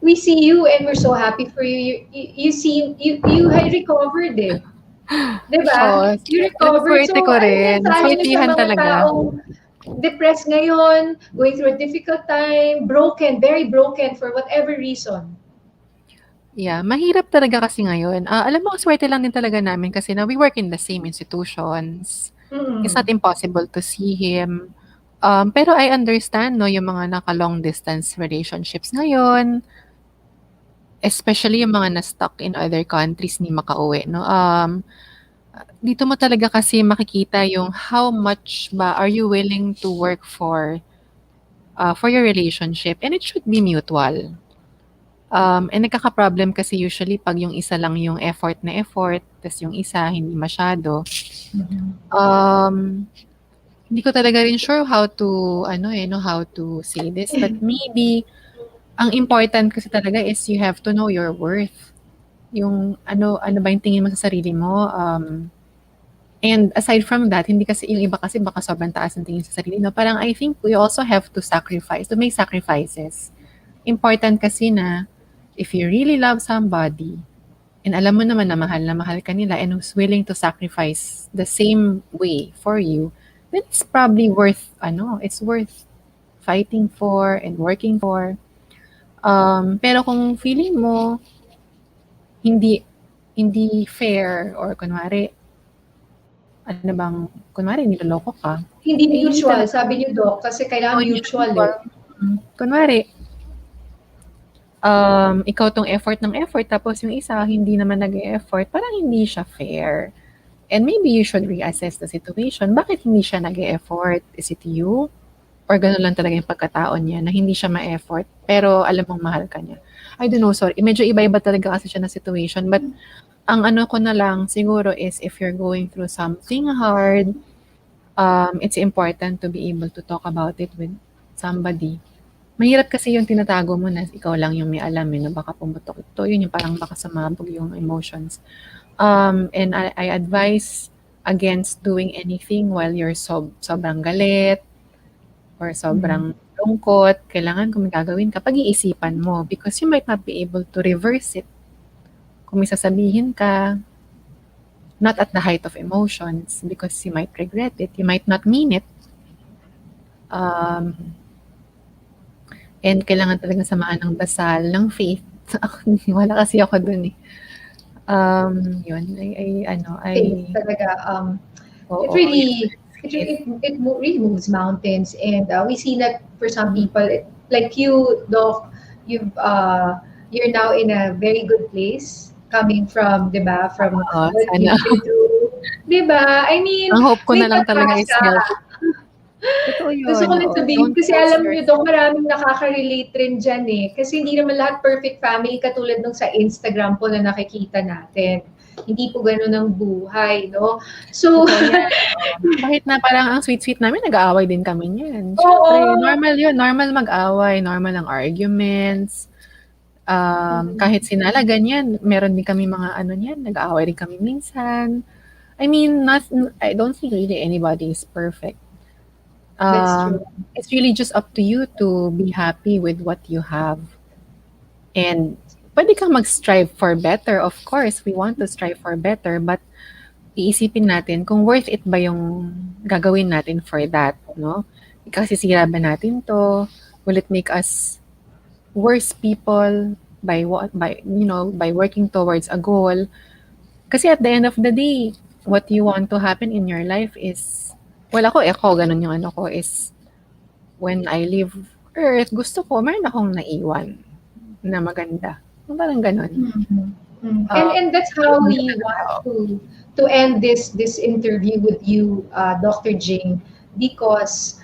we see you, and we're so happy for you. You had recovered, eh. 'Di ba? Oo, You alam mo recovered. So, swerte ko anong rin. mensahe mo sa Swertihan mga talaga. taong depressed ngayon, going through a difficult time, broken, very broken for whatever reason? Yeah, mahirap talaga kasi ngayon. Alam mo, swerte lang din talaga namin kasi na we work in the same institutions. It's not Mm. impossible to see him. Pero I understand, no, yung mga naka-long distance relationships ngayon, especially yung mga na-stuck in other countries ni makauwi, no. Dito mo talaga kasi makikita yung how much ba are you willing to work for your relationship, and it should be mutual. And nagkaka-problem kasi usually 'pag yung isa lang yung effort, tas yung isa hindi masyado. Mhm. Um, Hindi ko talaga rin sure how to ano, eh, 'no, how to say this, but maybe ang important kasi talaga is you have to know your worth. Yung ano ano ba yung tingin mo sa sarili mo, and aside from that, hindi kasi yung iba kasi baka sobrang taas ng tingin sa sarili 'no, parang I think we also have to make sacrifices. Important kasi na if you really love somebody and alam mo naman na mahal ka nila and who's willing to sacrifice the same way for you, then it's probably worth ano, it's worth fighting for and working for. Pero kung feeling mo hindi hindi fair or ano bang, kunwari niloloko ka, Hindi eh hindi mutual, talaga, sabi niyo, Doc, kasi oo, kailangan hindi siya mutual mutual. eh. Kunwari, ikaw tong effort ng effort tapos yung isa hindi naman nag-e-effort, parang hindi siya fair. And maybe you should reassess the situation. Bakit hindi siya nag-e-effort? Is it you? Or gano'n lang talaga yung pagkataon niya na hindi siya ma-effort pero alam mong mahal ka niya? I don't know, sorry. Medyo iba-iba talaga kasi siya na situation. But ang ano ko na lang siguro is if you're going through something hard, it's important to be able to talk about it with somebody. Mahirap kasi yung tinatago mo na ikaw lang yung may alam eh, na baka pumutok ito. Yun yung parang baka sumabog yung emotions. And I advise against doing anything while you're sobrang galit or Mm. sobrang lungkot. Kailangan kung may gagawin ka, pag-iisipan mo because you might not be able to reverse it. Kung may sasabihin ka, not at the height of emotions because you might regret it, you might not mean it. Um, and kailangan talaga samahan ng dasal, ng faith. Ako, wala kasi ako dun eh. Yun, Faith talaga. It oo, yes, really faith. really moves mountains, and we see that for some Mm, people, like you, Doc, you're now in a very good place coming from, 'di ba, from oo, what sana. you've been through, 'di ba? I mean, Ang hope ko may na lang talaga is pag-asa. health. Totoo Gusto yun, ko lang oo. sabihin Don't kasi force alam niyo, Dok, yourself. maraming nakaka-relate rin diyan eh. Kasi hindi naman lahat perfect family katulad nung sa Instagram po na nakikita natin. Hindi po gano'n ang buhay, no? So, Totoo yan, oo. Kahit na parang ang sweet-sweet namin, nag-aaway din kami niyan. Siyempre, oo. normal yun, normal mag-away, normal ang arguments. Kahit Mm, sinala, ganyan, meron din kami mga ano niyan, nag-aaway rin kami minsan. I mean, I don't think really anybody is perfect. that's true. It's really just up to you to be happy with what you have. And pwede kang mag-strive for better. Of course, we want to strive for better, but iisipin natin kung worth it ba yung gagawin natin for that, no? Ikasisira ba natin 'to? Will it make us worse people by by working towards a goal? Kasi at the end of the day, what you want to happen in your life is, well, ako ganun yung ano ko is when I leave Earth, gusto ko meron akong naiwan na maganda. Yung parang gano'n. Mhm. Um, And that's Yung how we magandang want tao. to end this interview with you, Dr. Jing, because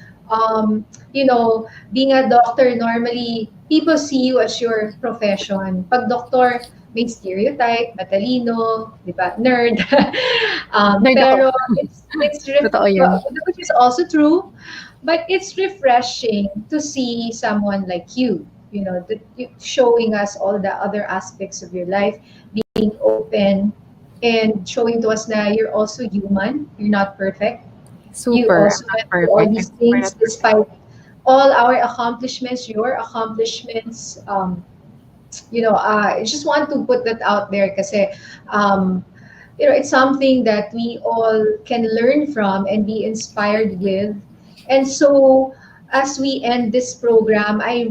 being a doctor, normally people see you as your profession. Pag doctor, may stereotype, matalino, di ba, nerd. Nerd ako. Pero Totoo well, yun. which is also true, but it's refreshing to see someone like you know, that showing us all the other aspects of your life, being open and showing to us that you're also human, you're not perfect. You Super. I'm also not went through all perfect. I'm these super things not perfect. despite all our accomplishments, your accomplishments. I just want to put that out there because it's something that we all can learn from and be inspired with. And so, as we end this program, I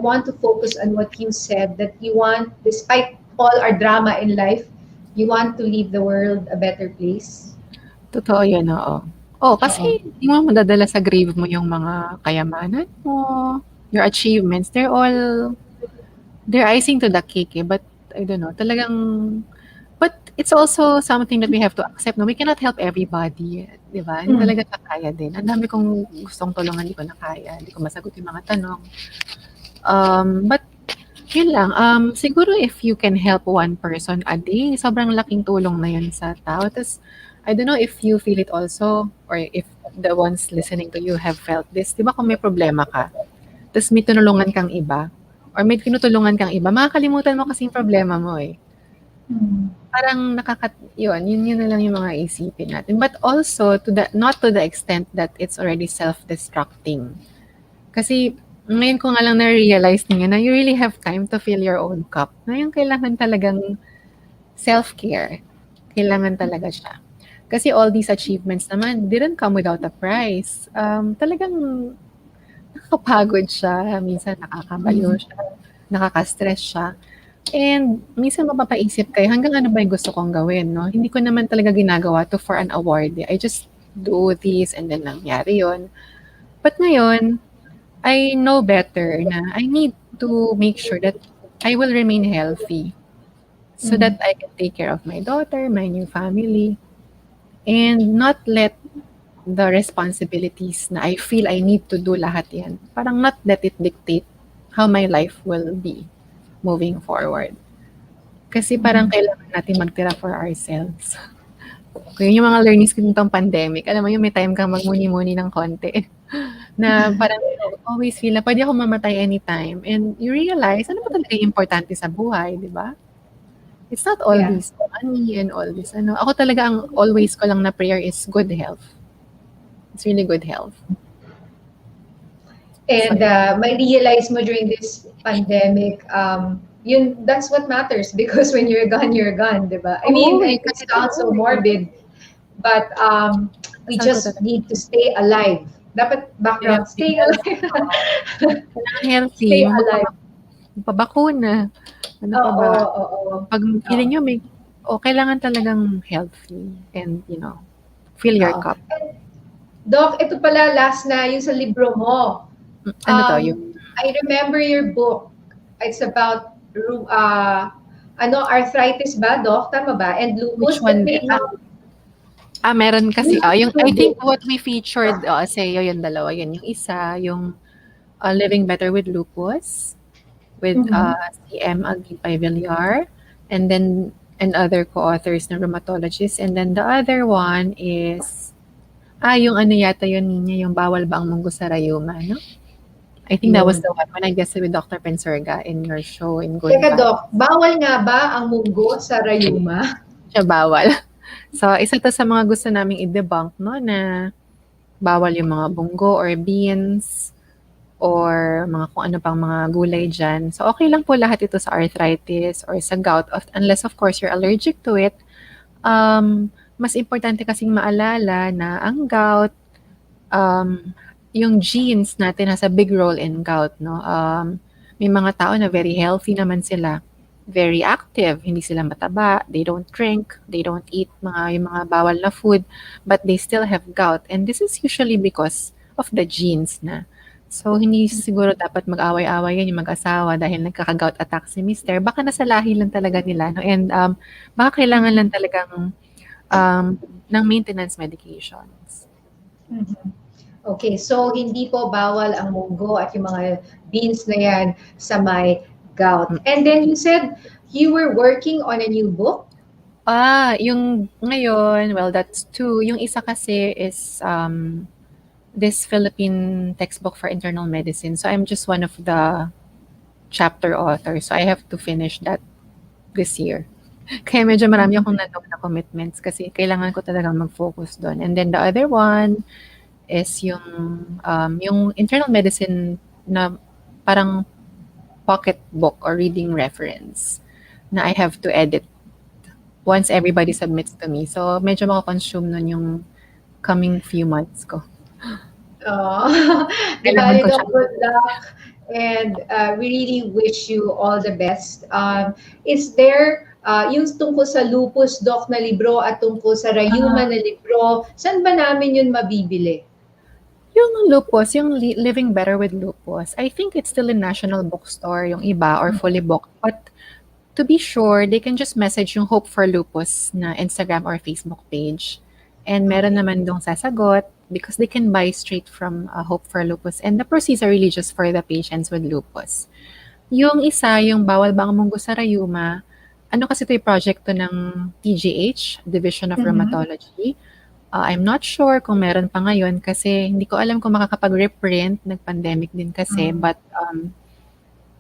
want to focus on what you said, that you want, despite all our drama in life, you want to leave the world a better place. Totoo yun, oo. Oo, kasi Oo. hindi mo madadala sa grave mo yung mga kayamanan mo, your achievements, they're icing to the cake eh. But I don't know, but it's also something that we have to accept, no? We cannot help everybody, 'di ba? Hindi Mm. talaga siya kaya din. Ang dami kong gustong tulungan, hindi ko na kaya, hindi ko masagot yung mga tanong. But yun lang, siguro if you can help one person a day, sobrang laking tulong na yun sa tao. Tas, I don't know if you feel it also or if the ones listening to you have felt this. 'Di ba kung may problema ka, tas may tinulungan kang iba or may tinutulungan kang iba, makakalimutan mo kasi yung problema mo eh. Mm. Parang yun na lang yung mga isipin natin. But also, not to the extent that it's already self-destructing. Kasi ngayon ko nga lang na-realize niya na you really have time to fill your own cup. Na yung kailangan talagang self-care. Kailangan talaga siya. Kasi all these achievements naman didn't come without a price. Talagang nakakapagod siya, minsan nakakabaliw Mhm. siya, nakaka-stress siya. And minsan mapapaisip kayo, hanggang ano ba yung gusto kong gawin, no? Hindi ko naman talaga ginagawa to for an award. I just do this and then nangyari yun. But ngayon, I know better na I need to make sure that I will remain healthy so that Mhm. I can take care of my daughter, my new family, and not let the responsibilities na I feel I need to do lahat yan. Parang not let it dictate how my life will be moving forward. Kasi parang Mhm. kailangan natin magtira for ourselves. Yun yung mga learnings ko nitong pandemic. Alam mo yun, may time kang magmuni-muni ng konti. Na parang you always feel na pwede akong mamatay anytime. And you realize, ano ba talaga yung importante sa buhay, di ba? It's not all Yeah. this money and all this. Ano. Ako talaga ang always ko lang na prayer is good health. It's really good health. So, And yun. may realize mo during this pandemic, yun, that's what matters because when you're gone, di ba? I Oo, mean, I eh, know it kahit sounds ano so eh. morbid, but we Kasal ko just talaga. need to stay alive. Dapat Yeah, background, stay stay healthy. alive. Oo. Kailangan healthy. Stay alive. Magpabakuna. Ano pa Oo, ba? oo. Pag Oo. feeling nyo may, kailangan talagang healthy and, fill your Oo. cup. Doc, ito pala last na yung sa libro mo. Ano to, yung, I remember your book. It's about arthritis ba, Doc? Tama ba? And which lupus, but one? may now Meron kasi, yung yung, two I think books. what we featured, sa'yo yung dalawa, yun. Yung isa, yung Living Better with Lupus, with Mhm. CM Aguipay Villar, and then, and other co-authors na rheumatologists. And then the other one is, yung ano yata yun, Ninya, yung bawal ba ang munggo sa rayuma, no? I think that was Yun. the one when I guested with Dr. Pensorga in your show in Good Teka, Doc, Vibes. bawal nga ba ang munggo sa rayuma? Siya bawal. So, isa to sa mga gusto naming i-debunk, no, na bawal yung mga bunggo or beans or mga kung ano pang mga gulay dyan. So, okay lang po lahat ito sa arthritis or sa gout, unless of course you're allergic to it. Mas importante kasing maalala na ang gout, um, yung genes natin has a big role in gout, no? May mga tao na very healthy naman sila, very active, hindi sila mataba, they don't drink, they don't eat yung mga bawal na food, but they still have gout. And this is usually because of the genes na. So, hindi siguro dapat mag-away-away yan yung mag-asawa dahil nagkaka-gout attack si mister. Baka nasa lahi lang talaga nila, no? And baka kailangan lang talagang um, ng maintenance medications. Mhm. Okay, so hindi po bawal ang munggo at yung mga beans na yan sa may gout. And then you said you were working on a new book? Yung ngayon, well, that's two. Yung isa kasi is this Philippine textbook for internal medicine. So I'm just one of the chapter authors. So I have to finish that this year. Kaya medyo marami akong na commitments kasi kailangan ko talagang mag-focus doon. And then the other one is yung internal medicine na parang pocket book or reading reference na I have to edit once everybody submits to me. So, medyo mako-consume nun yung coming few months ko. Oh, di Kailangan bali, ko Doc, siyang good luck. And we really wish you all the best. Is there yung tungkol sa lupus, Doc, na libro at tungkol sa rayuma na libro, saan ba namin yun mabibili? yung lupus, yung Living Better with Lupus, I think it's still in National Bookstore, yung iba, or fully booked. But to be sure, they can just message yung Hope for Lupus na Instagram or Facebook page. And meron Okay. naman dong sasagot because they can buy straight from Hope for Lupus. And the proceeds are really just for the patients with lupus. Yung isa, yung Bawal Bang Munggo sa Rayuma, ano kasi ito yung project to ng TGH, Division of Mhm. Rheumatology. I'm not sure kung meron pa ngayon kasi hindi ko alam kung makakapag-reprint, nag-pandemic din kasi, Mm. but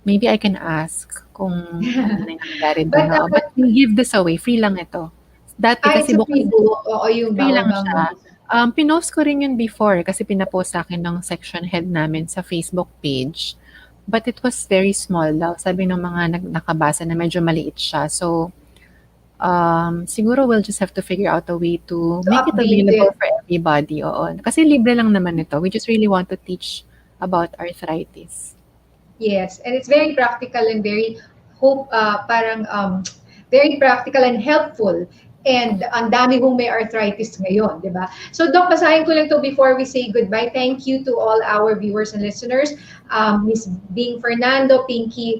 maybe I can ask kung ano na yung nangyari But doon. Oo. But we give this away, free lang ito. Dati it's kasi a bukas, free book. Oo, yung free bawal lang bang siya. munggo. Pinost ko rin yun before kasi pinapost sa akin ng section head namin sa Facebook page. But it was very small daw. Sabi ng mga nakabasa na medyo maliit siya. So, siguro we'll just have to figure out a way to To make it update available it. for everybody. Oo. Kasi libre lang naman ito. We just really want to teach about arthritis. Yes, and it's very practical and very parang very practical and helpful. And ang dami kong may arthritis ngayon, di ba? So, Doc, basahin ko lang to before we say goodbye. Thank you to all our viewers and listeners. Miss Bing Fernando, Pinky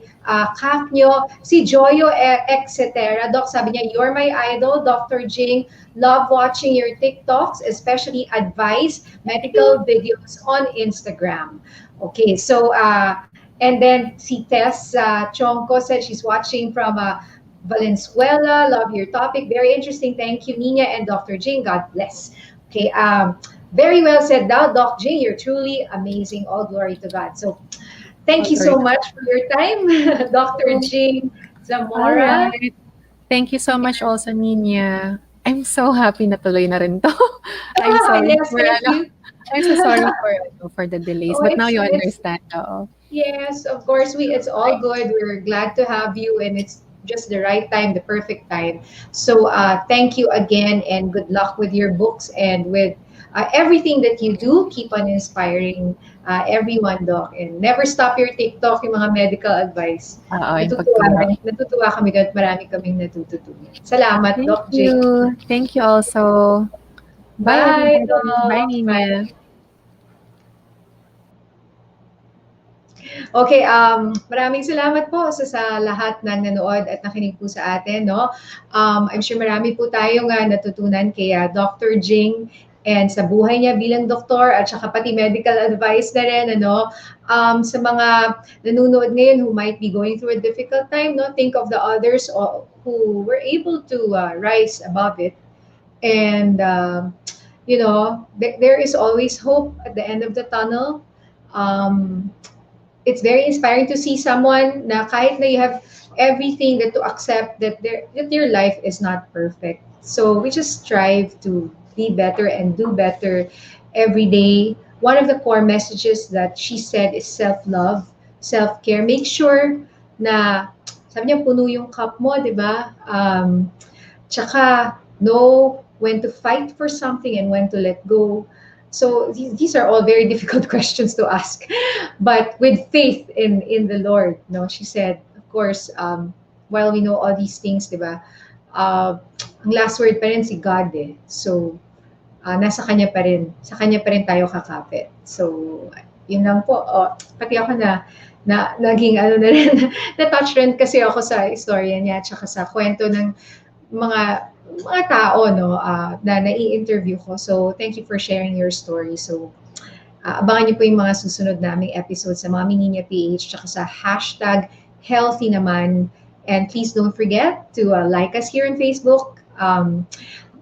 Kaknyo, si Joyo, etc. Doc, sabi niya, you're my idol, Dr. Jing. Love watching your TikToks, especially advice, medical videos on Instagram. Okay, so and then si Tess Chonko said she's watching from Valenzuela. Love your topic. Very interesting. Thank you, Nina and Dr. Jing. God bless. Okay. Very well said, now, Doc Jing. You're truly amazing. All glory to God. So thank All you glory so to much for your time, Dr. God. Jing All Zamora. right. Thank you so much also, Nina. I'm so happy na tuloy na rin 'to. I'm sorry Yes, for thank ano, you. I'm so sorry for the delays, Oh, but now you it's understand, oo. yes, of course. It's all good. We're glad to have you, and it's just the right time, the perfect time. So, thank you again, and good luck with your books and with everything that you do. Keep on inspiring everyone, Doc, and never stop your TikTok, yung mga medical advice. Oo, yung pagtulak. Natutuwa kami doon. Marami kaming natututunan. Salamat, Thank Doc Jake. you. Thank you also. Bye, Bye, everybody. Bye, Doc. Bye. Nina. Okay, maraming salamat po sa lahat ng nanood at nakinig po sa atin, no? I'm sure marami po tayong natutunan kay Dr. Jing and sa buhay niya bilang doktor at saka pati medical advice na rin, ano? Sa mga nanonood ngayon who might be going through a difficult time, no? Think of the others who were able to rise above it. And, there is always hope at the end of the tunnel. Um, it's very inspiring to see someone na kahit na you have everything that to accept that your life is not perfect. So we just strive to be better and do better every day. One of the core messages that she said is self-love, self-care. Make sure na sabi niya puno yung cup mo, 'di ba? Tsaka know when to fight for something and when to let go. So these are all very difficult questions to ask, but with faith in the Lord, no, she said, of course, while we know all these things, di ba? Ang last word pa rin si God eh. So nasa kanya pa rin, sa kanya pa rin tayo kakapit. So yun lang po. Pati ako naging ano na rin, na-touch rin kasi ako sa istorya niya at saka sa kwento ng mga mga tao no na nai-interview ko. So thank you for sharing your story. So abangan niyo po yung mga susunod naming episodes sa Mommy Nina PH tsaka sa hashtag healthy naman. And please don't forget to like us here on Facebook.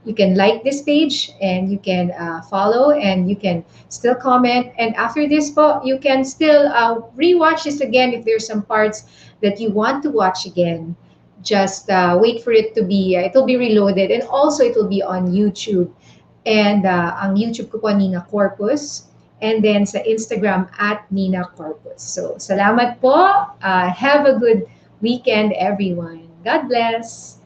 You can like this page and you can follow and you can still comment. And after this po, you can still rewatch this again if there's some parts that you want to watch again. Just wait for it to be, it'll be reloaded and also it will be on YouTube. And ang YouTube ko po Nina Corpus. And then sa Instagram at Nina Corpus. So salamat po. Have a good weekend everyone. God bless.